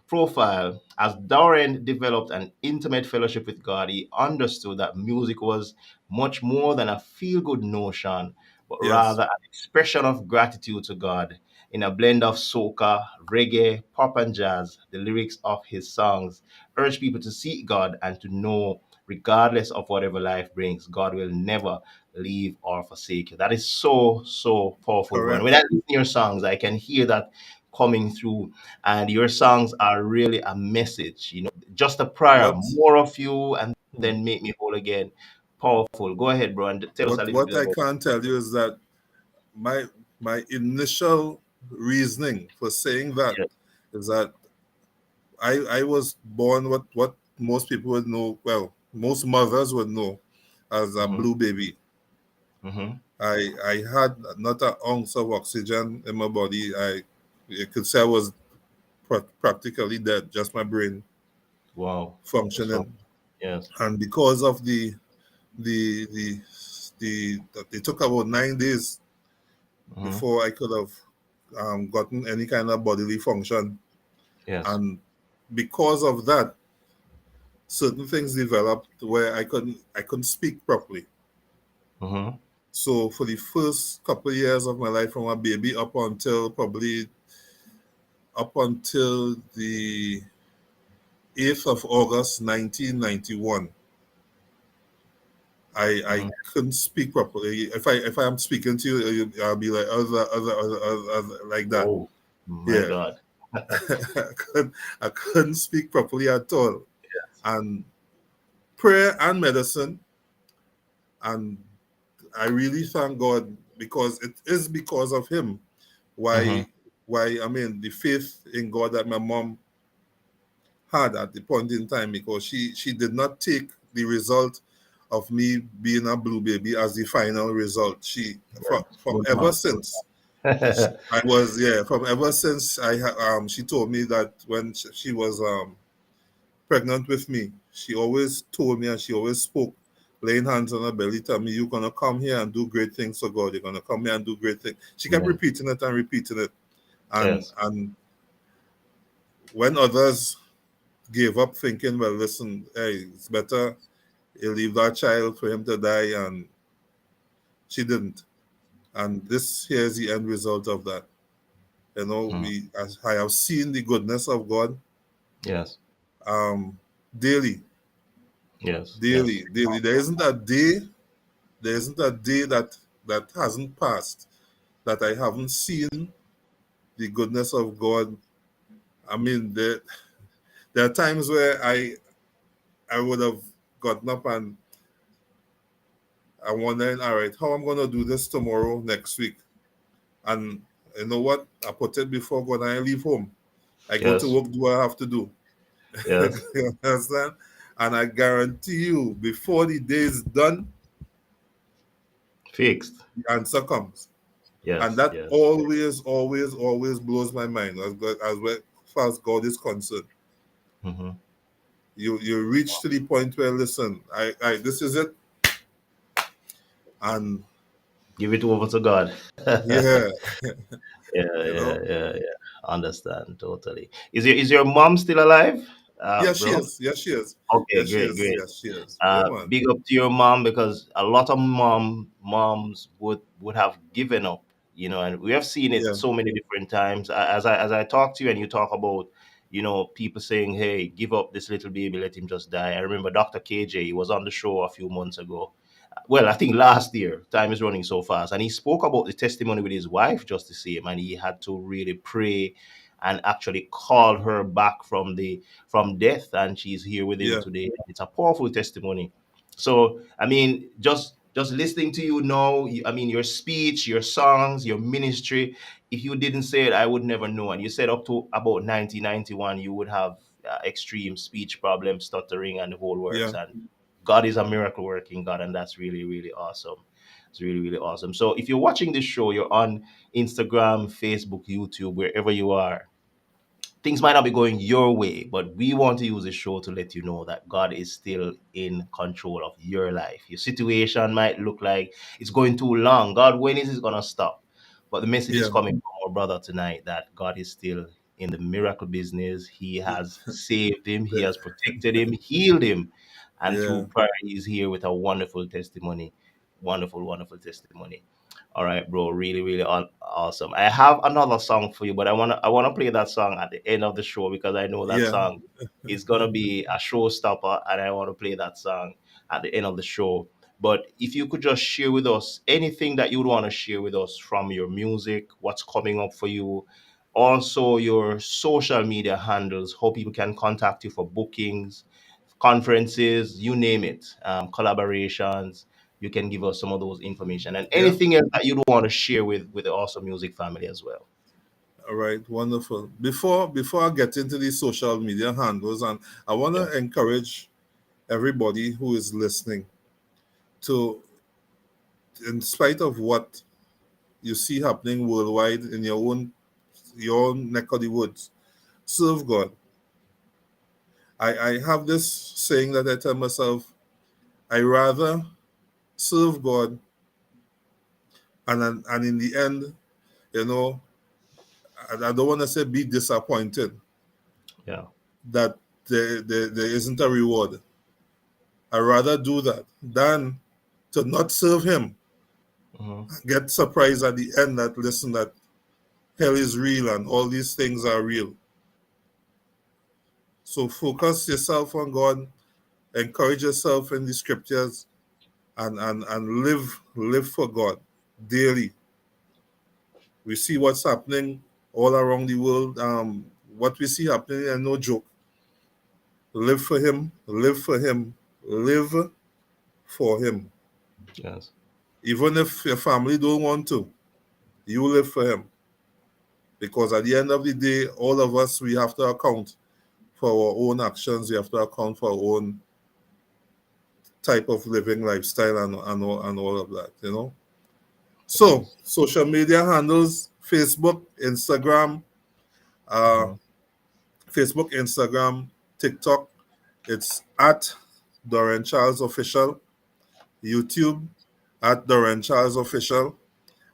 Speaker 1: profile as Dorren developed an intimate fellowship with God. He understood that music was much more than a feel-good notion, but
Speaker 2: yes,
Speaker 1: rather an expression of gratitude to God. In a blend of soca, reggae, pop, and jazz, the lyrics of his songs urge people to seek God and to know, regardless of whatever life brings, God will never leave or forsake you. That is so, so powerful, bro. And when
Speaker 2: correct.
Speaker 1: I listen to your songs, I can hear that coming through. And your songs are really a message, just a prayer,
Speaker 2: What
Speaker 1: more of you, and
Speaker 2: hmm,
Speaker 1: then make me whole again. Powerful. Go ahead, bro, and tell us a little
Speaker 2: what
Speaker 1: bit
Speaker 2: I
Speaker 1: about.
Speaker 2: can't tell you is that my my initial reasoning for saying that
Speaker 1: Yeah.
Speaker 2: is that I was born what most people would know, well, most mothers would know as a
Speaker 1: Mm-hmm.
Speaker 2: blue baby.
Speaker 1: Mm-hmm.
Speaker 2: I had not an ounce of oxygen in my body. You could say I was practically dead, just my brain
Speaker 1: Wow. So
Speaker 2: functioning.
Speaker 1: yes.
Speaker 2: And because of the the it took about 9 days
Speaker 1: Mm-hmm.
Speaker 2: before I could have gotten any kind of bodily function.
Speaker 1: Yes.
Speaker 2: And because of that, certain things developed where I couldn't speak properly.
Speaker 1: Mm-hmm.
Speaker 2: So for the first couple of years of my life, from a baby up until the 8th of August 1991, I
Speaker 1: Mm-hmm.
Speaker 2: couldn't speak properly. If I am speaking to you, I'll be like like that.
Speaker 1: Oh my
Speaker 2: Yeah,
Speaker 1: God.
Speaker 2: I couldn't speak properly at all. And prayer and medicine, and I really thank God, because it is because of Him
Speaker 1: Mm-hmm.
Speaker 2: why I mean the faith in God that my mom had at the point in time, because she did not take the result of me being a blue baby as the final result. She
Speaker 1: Yes.
Speaker 2: from
Speaker 1: Good
Speaker 2: ever
Speaker 1: enough.
Speaker 2: since I was, yeah, from ever since she told me that when she was pregnant with me, she always told me, and she always spoke, laying hands on her belly, tell me, you're gonna come here and do great things for God. You're gonna come here and do great things. She kept
Speaker 1: Amen.
Speaker 2: repeating it and repeating it. And
Speaker 1: Yes.
Speaker 2: when others gave up, thinking, well, listen, hey, it's better you leave that child for him to die, and she didn't. And this here's the end result of that. You know,
Speaker 1: Mm.
Speaker 2: we as I have seen the goodness of God
Speaker 1: Yes.
Speaker 2: um daily,
Speaker 1: Yes.
Speaker 2: daily,
Speaker 1: Yes.
Speaker 2: daily. There isn't a day that hasn't passed that I haven't seen the goodness of God. I mean, there are times where I would have gotten up and I'm wondering, all right, how I'm gonna do this tomorrow, next week. And you know what? I put it before God and I leave home. I go to
Speaker 1: Yes.
Speaker 2: work, do what I have to do.
Speaker 1: Yes.
Speaker 2: You understand? And I guarantee you, before the day is done,
Speaker 1: Fixed.
Speaker 2: the answer comes. And
Speaker 1: Yes.
Speaker 2: that
Speaker 1: Yes.
Speaker 2: always, always, always blows my mind as far as God is concerned.
Speaker 1: Mm-hmm.
Speaker 2: You reach to the point where, listen, I this is it. And
Speaker 1: Give it over to God.
Speaker 2: yeah,
Speaker 1: Yeah,
Speaker 2: you
Speaker 1: yeah,
Speaker 2: know.
Speaker 1: yeah, yeah. Understand totally. Is your mom still alive,
Speaker 2: Yeah, she
Speaker 1: bro?
Speaker 2: is. Yes, she is.
Speaker 1: Okay,
Speaker 2: Yes, she
Speaker 1: great,
Speaker 2: is.
Speaker 1: great.
Speaker 2: Yes, she is. Yeah, man.
Speaker 1: Big up to your mom, because a lot of moms would have given up, and we have seen it
Speaker 2: Yeah,
Speaker 1: so many different times. As I talk to you and you talk about, people saying, "Hey, give up this little baby, let him just die." I remember Dr. KJ. He was on the show a few months ago. Well, I think last year. Time is running so fast, and he spoke about the testimony with his wife just the same, and he had to really pray and actually call her back from death, and she's here with him
Speaker 2: yeah,
Speaker 1: today. It's a powerful testimony. So, I mean, just listening to you now, I mean, your speech, your songs, your ministry. If you didn't say it, I would never know. And you said up to about 1991, you would have extreme speech problems, stuttering, and the whole
Speaker 2: yeah,
Speaker 1: works. And God is a miracle working God, and that's really, really awesome. It's really, really awesome. So, if you're watching this show, you're on Instagram, Facebook, YouTube, wherever you are, things might not be going your way, but we want to use this show to let you know that God is still in control of your life. Your situation might look like it's going too long. God, when is it going to stop? But the message is
Speaker 2: yeah,
Speaker 1: coming from our brother tonight that God is still in the miracle business. He has saved him, He has protected him, healed him. And
Speaker 2: yeah,
Speaker 1: through prayer, He's here with a wonderful testimony. Wonderful, wonderful testimony. All right, bro. Really, really awesome. I have another song for you, but I wanna play that song at the end of the show, because I know that
Speaker 2: yeah,
Speaker 1: song is gonna be a showstopper, and I want to play that song at the end of the show. But if you could just share with us anything that you would want to share with us from your music, what's coming up for you, also your social media handles, how people can contact you for bookings, conferences, you name it, collaborations. You can give us some of those information and
Speaker 2: yeah.
Speaker 1: anything else that you'd want to share with the awesome music family as well.
Speaker 2: All right, wonderful. Before I get into the social media handles, and I want
Speaker 1: Yeah.
Speaker 2: to encourage everybody who is listening to in spite of what you see happening worldwide in your own neck of the woods, serve God. I have this saying that I tell myself, I rather serve God and in the end, you know, I don't want to say be disappointed
Speaker 1: Yeah.
Speaker 2: that there isn't a reward. I rather do that than to not serve Him
Speaker 1: Mm-hmm.
Speaker 2: and get surprised at the end that listen that hell is real and all these things are real. So focus yourself on God, encourage yourself in the scriptures, and live for God daily. We see what's happening all around the world. What we see happening and no joke. Live for Him, live for Him, live for Him.
Speaker 1: Yes.
Speaker 2: Even if your family don't want to, you live for Him. Because at the end of the day, all of us, we have to account for our own actions. We have to account for our own type of living lifestyle and all of that, you know. So,
Speaker 1: Yes.
Speaker 2: social media handles Facebook, Instagram, uh,
Speaker 1: Mm-hmm.
Speaker 2: Facebook, Instagram, TikTok. It's at Dorren Charles Official. YouTube at Dorren Charles Official.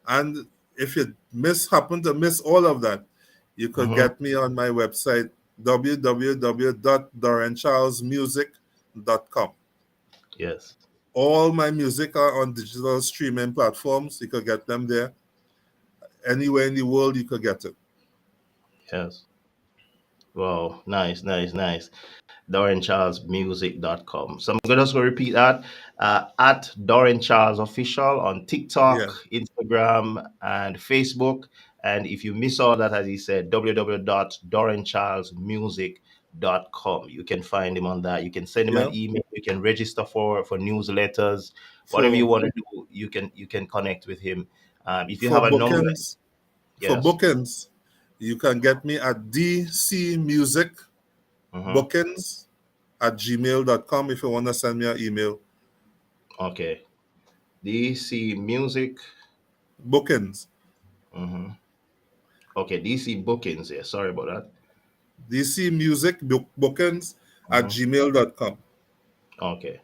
Speaker 2: And if you happen to miss all of that, you could
Speaker 1: Mm-hmm.
Speaker 2: get me on my website www.dorrencharlesmusic.com.
Speaker 1: Yes.
Speaker 2: All my music are on digital streaming platforms. You could get them there. Anywhere in the world, you could get it.
Speaker 1: Yes. Wow. Nice, nice, nice. DorrenCharlesMusic.com. So I'm just going to repeat that at Dorren Charles Official on TikTok,
Speaker 2: Yeah,
Speaker 1: Instagram, and Facebook. And if you miss all that, as he said, www.DorrenCharlesMusic.com. You can find him on that. You can send him
Speaker 2: yeah.
Speaker 1: an email. You can register for newsletters. Whatever you
Speaker 2: For
Speaker 1: want to do, you can connect with him. If you
Speaker 2: for
Speaker 1: have a number,
Speaker 2: bookings, for
Speaker 1: yes.
Speaker 2: bookings, you can get me at
Speaker 1: Mm-hmm.
Speaker 2: dcmusicbookings@gmail.com if you want to send me an email.
Speaker 1: Okay. DC Music.
Speaker 2: Bookings.
Speaker 1: Mm-hmm. Okay, DC Bookings. Yeah, sorry about that.
Speaker 2: Bookings at
Speaker 1: Mhm.
Speaker 2: gmail.com.
Speaker 1: Okay.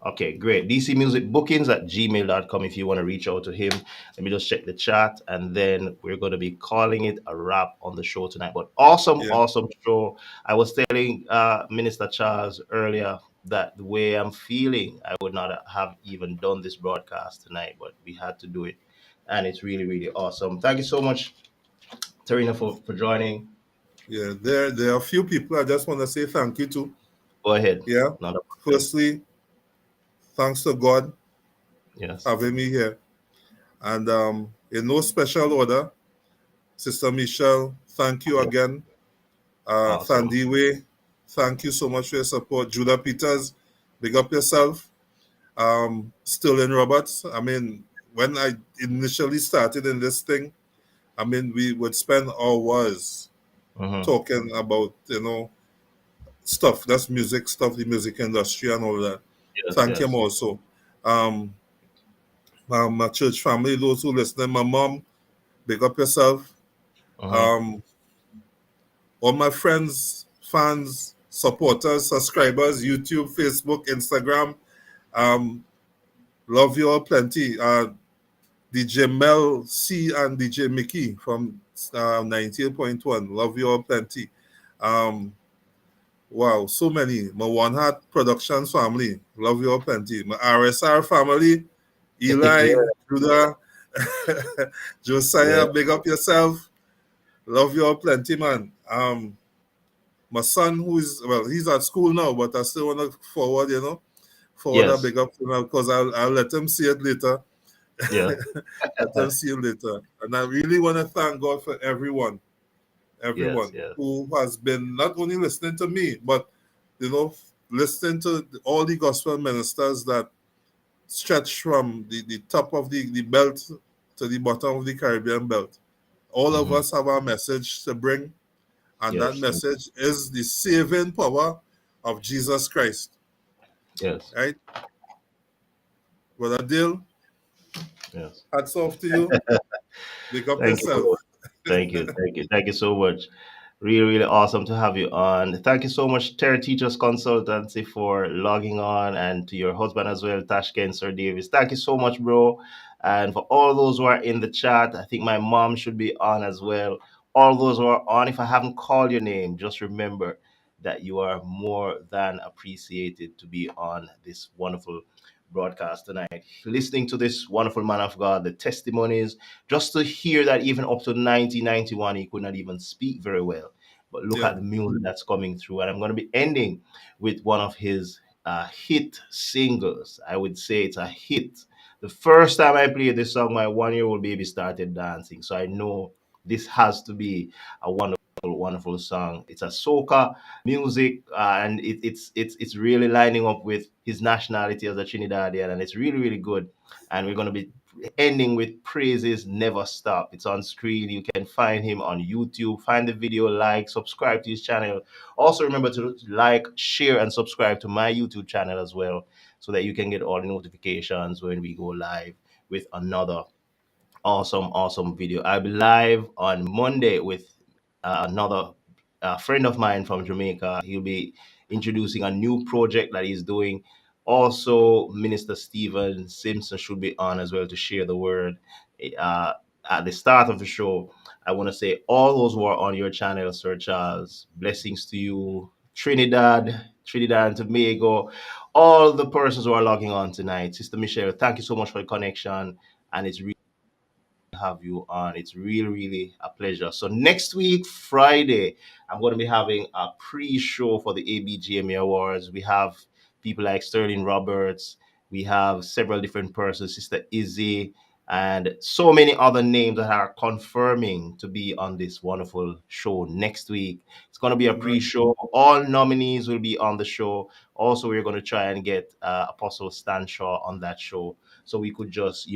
Speaker 1: Okay, great. DC Music Bookings at gmail.com if you want to reach out to him. Let me just check the chat and then we're going to be calling it a wrap on the show tonight. But awesome,
Speaker 2: Yeah,
Speaker 1: awesome show. I was telling Minister Charles earlier that the way I'm feeling, I would not have even done this broadcast tonight, but we had to do it. And it's really, really awesome. Thank you so much, Tarina, for joining.
Speaker 2: yeah. There are a few people I just want to say thank you to.
Speaker 1: Go ahead.
Speaker 2: Yeah.
Speaker 1: Not a problem.
Speaker 2: Firstly, thanks to God
Speaker 1: Yes.
Speaker 2: having me here. And in no special order, Sister Michelle, thank you
Speaker 1: Yes.
Speaker 2: again.
Speaker 1: Awesome.
Speaker 2: Thandiwe, thank you so much for your support. Judah Peters, big up yourself. Sterling Roberts, I mean, when I initially started in this thing, I mean, we would spend hours
Speaker 1: Mm-hmm.
Speaker 2: talking about, you know, stuff, that's music stuff, the music industry and all that.
Speaker 1: Yes,
Speaker 2: Thank him
Speaker 1: yes.
Speaker 2: also. Um, my church family, those who listen, my mom, big up yourself.
Speaker 1: Mm-hmm.
Speaker 2: Um, all my friends, fans, supporters, subscribers, YouTube, Facebook, Instagram, um, love you all plenty. DJ Mel C and DJ Mickey from 98.1, love you all plenty. Um, wow, so many. My One Heart Productions family, love you all plenty. My RSR family,
Speaker 1: Yeah,
Speaker 2: Eli, Judah,
Speaker 1: yeah,
Speaker 2: Josiah, big up yourself. Love you all plenty, man. My son, who is, well, he's at school now, but I still want to forward, you know, forward a
Speaker 1: yes,
Speaker 2: big up to him because I'll let him see it later.
Speaker 1: yeah,
Speaker 2: Let him see it later. And I really want to thank God for
Speaker 1: yes,
Speaker 2: everyone
Speaker 1: yes,
Speaker 2: who has been not only listening to me, but, you know, listening to all the gospel ministers that stretch from the top of the belt to the bottom of the Caribbean belt. All of
Speaker 1: hmm
Speaker 2: us have a message to bring, and that
Speaker 1: yes,
Speaker 2: message is the saving power of Jesus Christ.
Speaker 1: yes.
Speaker 2: Right? Brother Dayle,
Speaker 1: Yes.
Speaker 2: Hats off to you. Big up
Speaker 1: Thank you so
Speaker 2: yourself.
Speaker 1: much. Thank you so much. Really, really awesome to have you on. Thank you so much, Terry Teachers Consultancy, for logging on, and to your husband as well, Tashken Sir Davis. Thank you so much, bro. And for all those who are in the chat, I think my mom should be on as well. All those who are on, if I haven't called your name, just remember that you are more than appreciated to be on this wonderful broadcast tonight. Listening to this wonderful man of God, the testimonies, just to hear that even up to 1991, he could not even speak very well. But look
Speaker 2: Yeah.
Speaker 1: at the music that's coming through. And I'm going to be ending with one of his hit singles. I would say it's a hit. The first time I played this song, my 1 year old baby started dancing. So I know this has to be a wonderful, wonderful song. It's a soca music, and it's really lining up with his nationality as a Trinidadian, and it's really, really good. And we're going to be ending with Praises Never Stop. It's on screen. You can find him on YouTube. Find the video, like, subscribe to his channel. Also, remember to like, share, and subscribe to my YouTube channel as well, so that you can get all the notifications when we go live with another awesome video. I'll be live on Monday with another friend of mine from Jamaica. He'll be introducing a new project that he's doing. Also, Minister Stephen Simpson should be on as well to share the word. Uh, at the start of the show, I want to say all those who are on your channel, Sir Charles, blessings to you. Trinidad and Tobago, all the persons who are logging on tonight. Sister Michelle, thank you so much for the connection, and it's really have you on. It's really, really a pleasure. So next week, Friday, I'm going to be having a pre-show for the ABGMA Awards. We have people like Sterling Roberts. We have several different persons, Sister Izzy, and so many other names that are confirming to be on this wonderful show next week. It's going to be a
Speaker 2: Amen.
Speaker 1: pre-show. All nominees will be on the show. Also, we're going to try and get Apostle Stanshaw on that show, so we could just,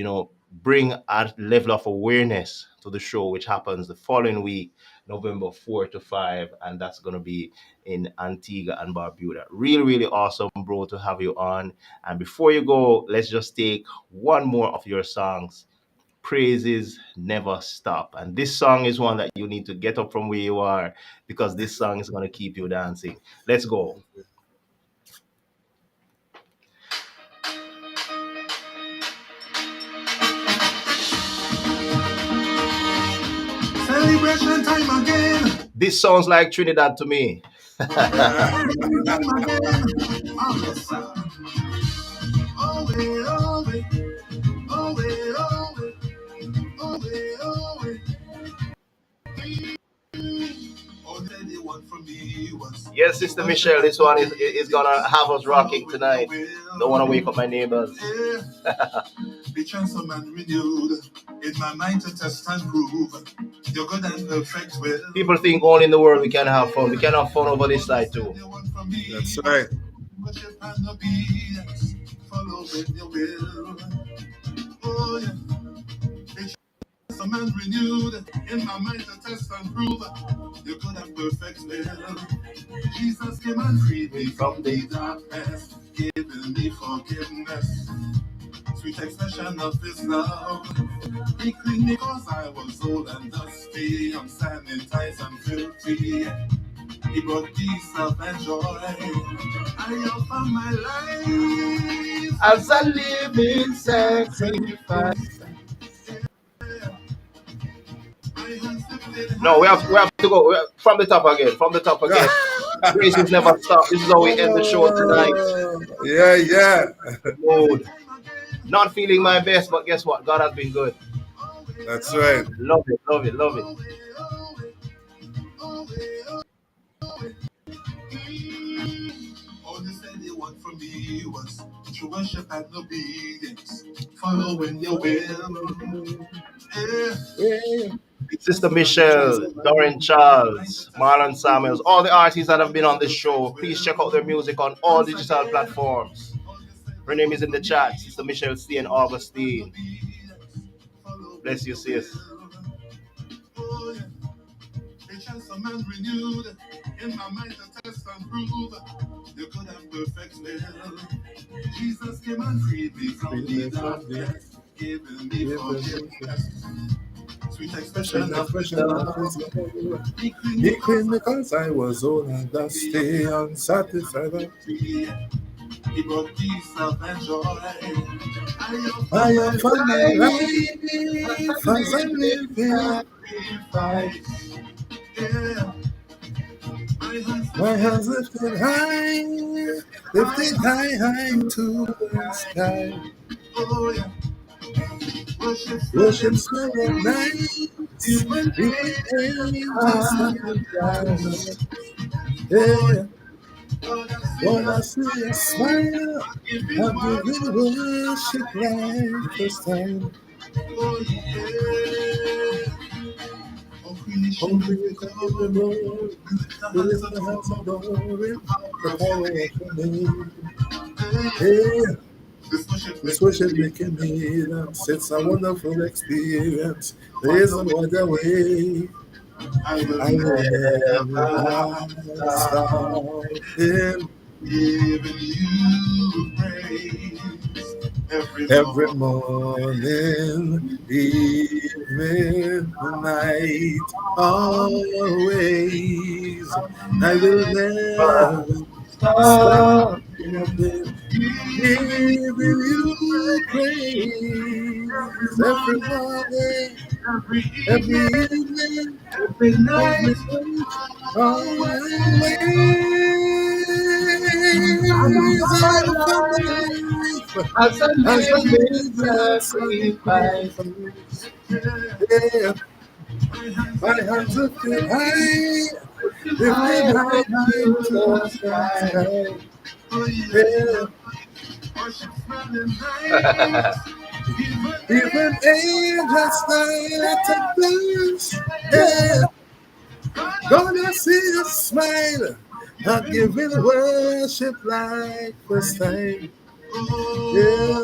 Speaker 1: bring a level of awareness to the show, which happens the following week, November 4 to 5, and that's going to be in Antigua and Barbuda. Really, really awesome, bro, to have you on. And before you go, let's just take one more of your songs. Praises Never Stop. And this song is one that you need to get up from where you are, because this song is going to keep you dancing. Let's go.
Speaker 2: Celebration time again.
Speaker 1: This sounds like Trinidad to me. Yes, Sister Michelle, this one is gonna have us rocking tonight. Don't want to wake up my neighbors.
Speaker 2: Be transformed and renewed in my mind to test and prove your good and perfect will.
Speaker 1: People think only in the world we can have fun. We can have fun over this side too.
Speaker 2: That's right. Oh, yeah. Some man renewed in my mind to test and prove your good and perfect will. Jesus came and freed me from the darkness, giving me forgiveness. Sweet expression of his love. He cleaned me cause I was old and dusty, unsanitized and filthy. He brought peace, love, and joy. I offer my life
Speaker 1: as a living sacrifice. No, we have to go from the top again. From the top again. Praises never stop. This is how we end the show tonight.
Speaker 2: Yeah.
Speaker 1: Mood. Not feeling my best, but guess what? God has been good.
Speaker 2: That's right.
Speaker 1: Love it.
Speaker 2: All they said they want from me was to worship and obedience, following your will. Yeah.
Speaker 1: Sister Michelle, Dorren Charles, Marlon Samuels, all the artists that have been on this show, please check out their music on all digital platforms. Her name is in the chat, Sister Michelle C. and Augustine. Bless you, sis.
Speaker 2: Some man renewed in my mind to test and prove your good and perfect will. Jesus came and freed me from the darkness, Given me sweet expression of his love. He cleaned me because I was old and dusty, unsatisfied. I offer my life as a living. My hands lifted high, high to the sky. Worship smelling nights, even angels stand down. Yeah, Lord, I see a smile. I'm giving worship like first time. Oh, creation give the Lord. We lift the hands adoring the power of your name. Yeah, this worship making me dance. It's a wonderful experience. There is no other way. I will never stop in every morning, evening, night, always. I will never stop in giving you praise every morning, every evening, of midnight, always. I offer my life as a living sacrifice. Yeah, my hands lifted high, lifted high, high to the sky. Yeah, even angels start to dance. Yeah, gonna see a smile. I'm giving worship like first time. Yeah,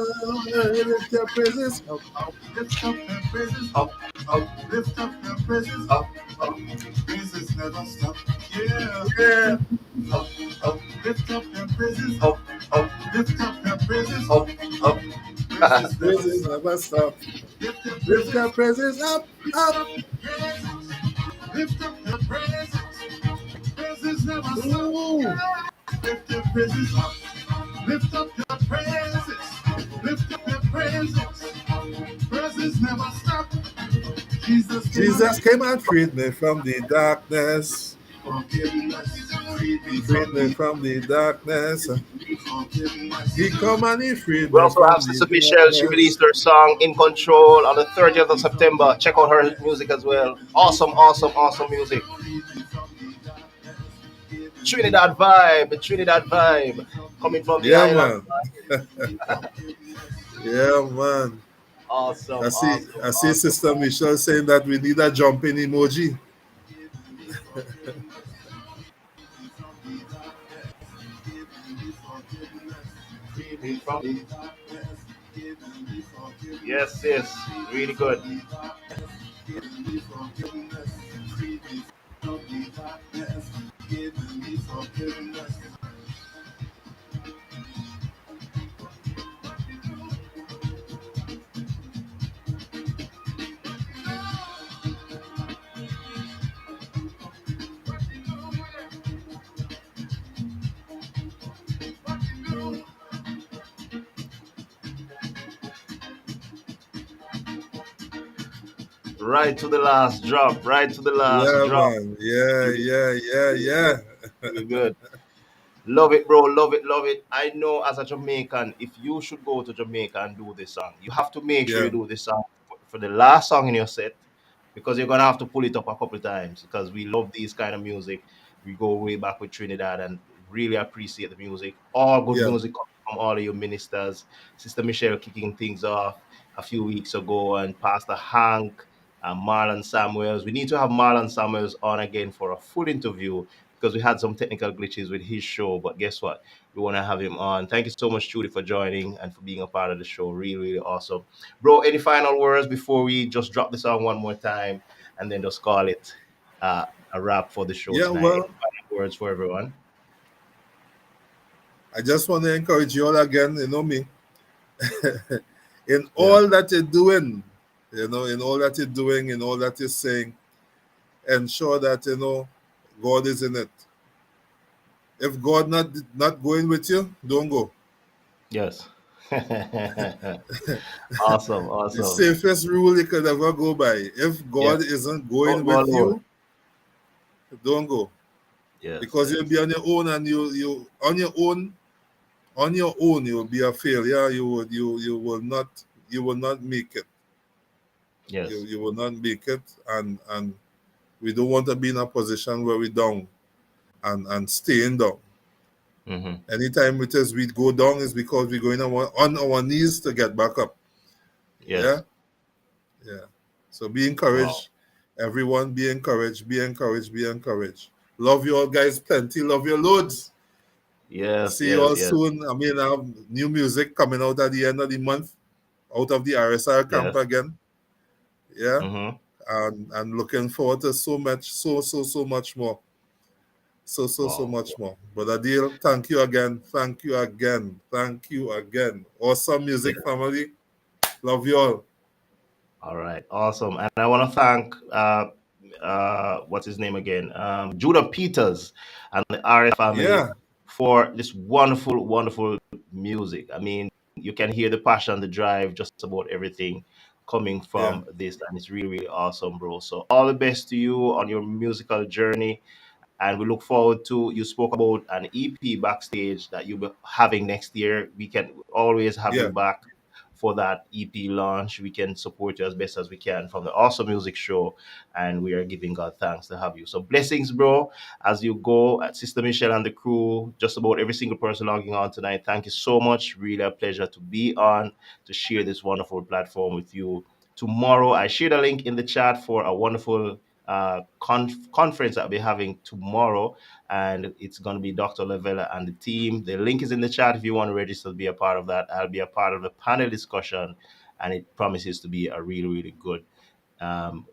Speaker 2: lift your praises up, up, up, up, up. Yeah, up, up, up, up, up, up. Praises never stop. Lift your praises up, up. Ooh. Jesus came and freed me from the darkness. Freed me from the darkness. He come and he freed
Speaker 1: We
Speaker 2: me
Speaker 1: also
Speaker 2: from
Speaker 1: have
Speaker 2: the
Speaker 1: Sister Michelle. She
Speaker 2: darkness.
Speaker 1: released her song "In Control" on the 30th of September. Check out her music as well. Awesome, awesome, awesome music. Trinidad vibe, coming from the
Speaker 2: Yeah,
Speaker 1: island.
Speaker 2: man. Yeah, man.
Speaker 1: Awesome,
Speaker 2: I
Speaker 1: awesome,
Speaker 2: see
Speaker 1: awesome.
Speaker 2: Sister Michelle saying that we need a jumping emoji.
Speaker 1: Yes, yes, really good. Right to the last drop. Right to the last
Speaker 2: Yeah,
Speaker 1: drop.
Speaker 2: man. Yeah,
Speaker 1: Really,
Speaker 2: yeah, yeah,
Speaker 1: really
Speaker 2: yeah.
Speaker 1: good. Really good. Love it, bro. Love it, love it. I know as a Jamaican, if you should go to Jamaica and do this song, you have to make sure
Speaker 2: Yeah,
Speaker 1: you do this song for the last song in your set because you're gonna have to pull it up a couple of times because we love these kind of music. We go way back with Trinidad and really appreciate the music. All good
Speaker 2: yeah.
Speaker 1: music coming from all of your ministers. Sister Michelle kicking things off a few weeks ago, and Pastor Hank and Marlon Samuels. We need to have Marlon Samuels on again for a full interview because we had some technical glitches with his show. But guess what? We want to have him on. Thank you so much, Judy, for joining and for being a part of the show. Really, really awesome. Bro, any final words before we just drop the song one more time and then just call it uh, a wrap for the show
Speaker 2: Yeah,
Speaker 1: tonight? Any
Speaker 2: well,
Speaker 1: final words for everyone?
Speaker 2: I just want to encourage you all again, you know me. In
Speaker 1: Yeah.
Speaker 2: all that you're doing, in all that you're doing, in all that you're saying, ensure that God is in it. If God not going with you, don't go.
Speaker 1: Yes. Awesome.
Speaker 2: The
Speaker 1: Awesome.
Speaker 2: safest rule you could ever go by. If God
Speaker 1: Yes.
Speaker 2: isn't going
Speaker 1: Don't go
Speaker 2: with
Speaker 1: alone.
Speaker 2: you, don't go.
Speaker 1: Yes.
Speaker 2: Because you'll be
Speaker 1: Yes.
Speaker 2: on your own, and you on your own you will be a failure. You will not make it. You
Speaker 1: Yes.
Speaker 2: you will not make it, and we don't want to be in a position where we down and staying down.
Speaker 1: Mm-hmm.
Speaker 2: Anytime it is we go down is because we're going on our knees to get back up. Yeah,
Speaker 1: Yes.
Speaker 2: yeah. So be
Speaker 1: Wow.
Speaker 2: encouraged. Everyone be encouraged, be encouraged, be encouraged. Love you all guys plenty, love you loads.
Speaker 1: Yes.
Speaker 2: See you
Speaker 1: Yes.
Speaker 2: all
Speaker 1: Yes.
Speaker 2: soon. I have new music coming out at the end of the month out of the RSR camp
Speaker 1: Yes.
Speaker 2: again. Yeah.
Speaker 1: Mm-hmm.
Speaker 2: And looking forward to so much, so much more. So
Speaker 1: Wow.
Speaker 2: much more. But Adil, thank you again. Thank you again. Thank you again. Awesome
Speaker 1: Yeah.
Speaker 2: music family. Love you all.
Speaker 1: All right. Awesome. And I want to thank what's his name again? Judah Peters and the RS family
Speaker 2: Yeah,
Speaker 1: for this wonderful, wonderful music. I mean, you can hear the passion, the drive, just about everything coming
Speaker 2: yeah,
Speaker 1: from this, and it's really, really awesome, bro. So all the best to you on your musical journey. And we look forward to, you spoke about an EP backstage that you'll be having next year. We can always have you
Speaker 2: yeah.
Speaker 1: back for that EP launch. We can support you as best as we can from the Awesome Music Show, and we are giving God thanks to have you. So blessings, bro, as you go. At Sister Michelle and the crew, just about every single person logging on tonight. Thank you so much. Really a pleasure to be on to share this wonderful platform with you. Tomorrow, I shared a link in the chat for a wonderful conference that we're having tomorrow, and it's going to be Dr. Lavella and the team. The link is in the chat if you want to register to be a part of that. I'll be a part of the panel discussion, and it promises to be a really, really good um,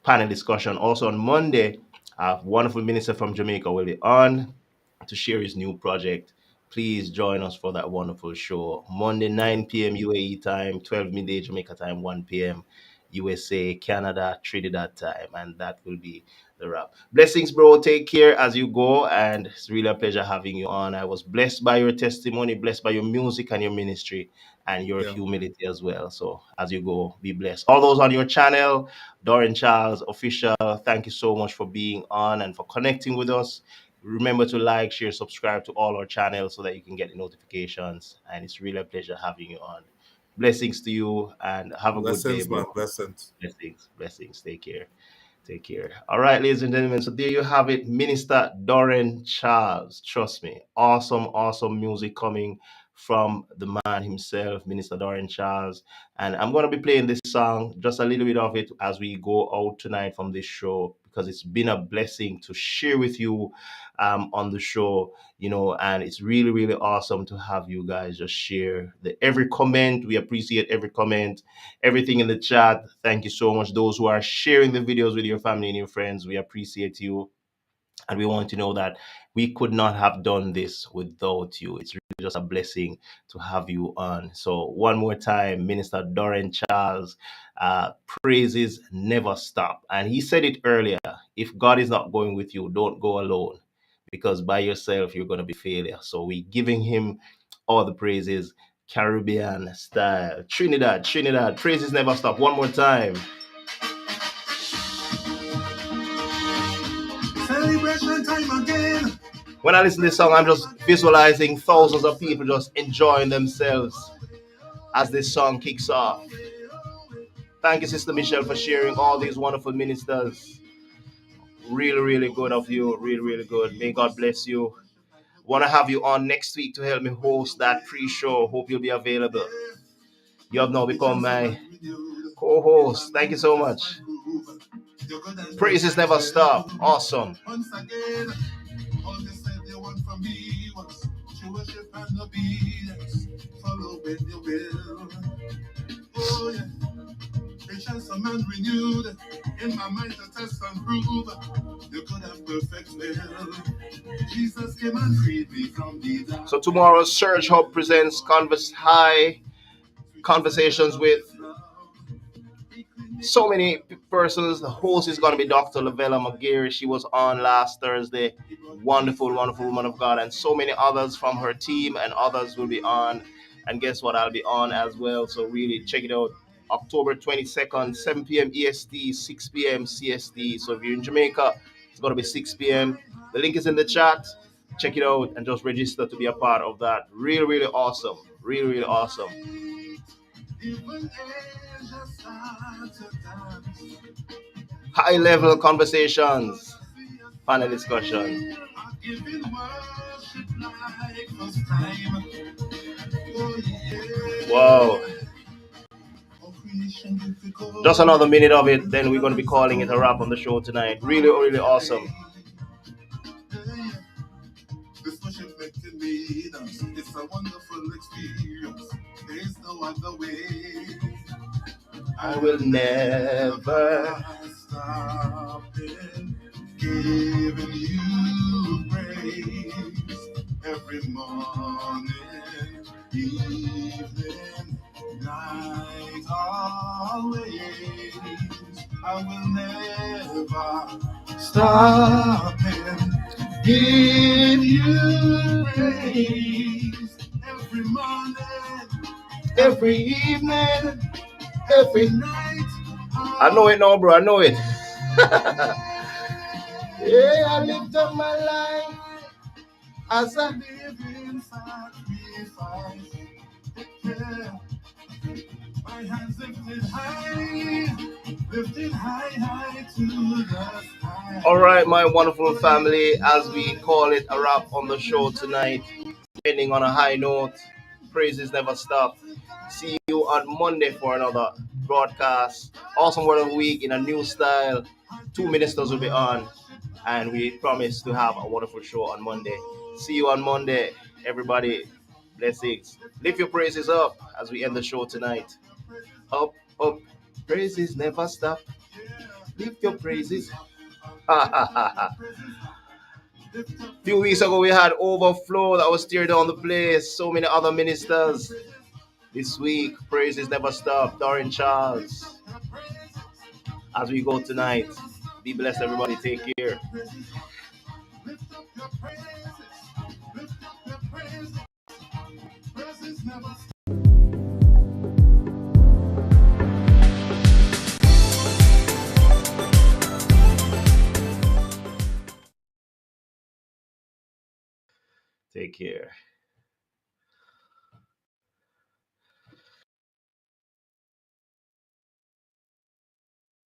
Speaker 1: panel discussion. Also on Monday, a wonderful minister from Jamaica will be on to share his new project. Please join us for that wonderful show. Monday,
Speaker 2: Yeah.
Speaker 1: 9 p.m. UAE time, 12 midday Jamaica time, 1 p.m. USA, Canada, Trinidad time. And that will be the wrap. Blessings, bro. Take care as you go. And it's really a pleasure having you on. I was blessed by your testimony, blessed by your music and your ministry and your
Speaker 2: Yeah.
Speaker 1: humility as well. So as you go, be blessed. All those on your channel, Dorren Charles Official, thank you so much for being on and for connecting with us. Remember to like, share, subscribe to all our channels so that you can get the notifications. And it's really a pleasure having you on. Blessings to you and have a good day,
Speaker 2: Blessings,
Speaker 1: bro.
Speaker 2: man. Blessings.
Speaker 1: Blessings, blessings. Take care. Take care. All right, ladies and gentlemen. So there you have it, Minister Dorren Charles. Trust me, awesome, awesome music coming from the man himself, Minister Dorren Charles. And I'm gonna be playing this song, just a little bit of it, as we go out tonight from this show, because it's been a blessing to share with you on the show, and it's really, really awesome to have you guys just share the every comment. We appreciate every comment, everything in the chat. Thank you so much. Those who are sharing the videos with your family and your friends, we appreciate you. And we want to know that we could not have done this without you. It's really just a blessing to have you on. So, one more time, Minister Dorren Charles, praises never stop. And he said it earlier, if God is not going with you, don't go alone, because by yourself, you're going to be failure. So, we giving him all the praises, Caribbean style. Trinidad, praises never stop. One more time. Celebration time again. When I listen to this song, I'm just visualizing thousands of people just enjoying themselves as this song kicks off. Thank you, Sister Michelle, for sharing all these wonderful ministers. Really, really good of you. Really, really good. May God bless you. Want to have you on next week to help me host that pre-show. Hope you'll be available. You have now become my co-host. Thank you so much. Praises never stop. Awesome. Once again, all they said they want from me was to worship and obedience. Follow when you will. Oh yeah. Patience a man renewed. In my mind to test and prove. You could have perfect will. Jesus came and freed me from the dark. So tomorrow, Surge Hub presents conversations with so many persons. The host is going to be Dr. Lavella McGeary. She was on last Thursday. Wonderful, wonderful woman of God. And so many others from her team and others will be on. And guess what? I'll be on as well. So really check it out. October 22nd, 7 p.m. EST, 6 p.m. CST. So if you're in Jamaica, it's going to be 6 p.m. The link is in the chat. Check it out and just register to be a part of that. Really, really awesome. Really, really awesome. High level conversations, panel discussion. Wow. Just another minute of it, then we're going to be calling it a wrap on the show tonight. Really, really awesome. This worship connected me. It's a wonderful experience. There's no other way. I will never stop giving you praise every morning, evening, night, always. I will never stop give you praise every morning, every evening, every night. I know it now, bro. I know it. Yeah, I lift up my life as a living sacrifice. Yeah. My hands lifted high to the sky. All right, my wonderful family, as we call it a wrap on the show tonight, ending on a high note. Praises never stop. See you on Monday for another broadcast. Awesome word of the week in a new style. 2 ministers will be on, and we promise to have a wonderful show on Monday. See you on Monday, everybody. Blessings. Lift your praises up as we end the show tonight. Up, up. Praises never stop. Lift your praises. Few weeks ago we had Overflow that was tear down the place. So many other ministers. This week, praises never stop. Dorren Charles. As we go tonight, be blessed, everybody. Take care. Take care.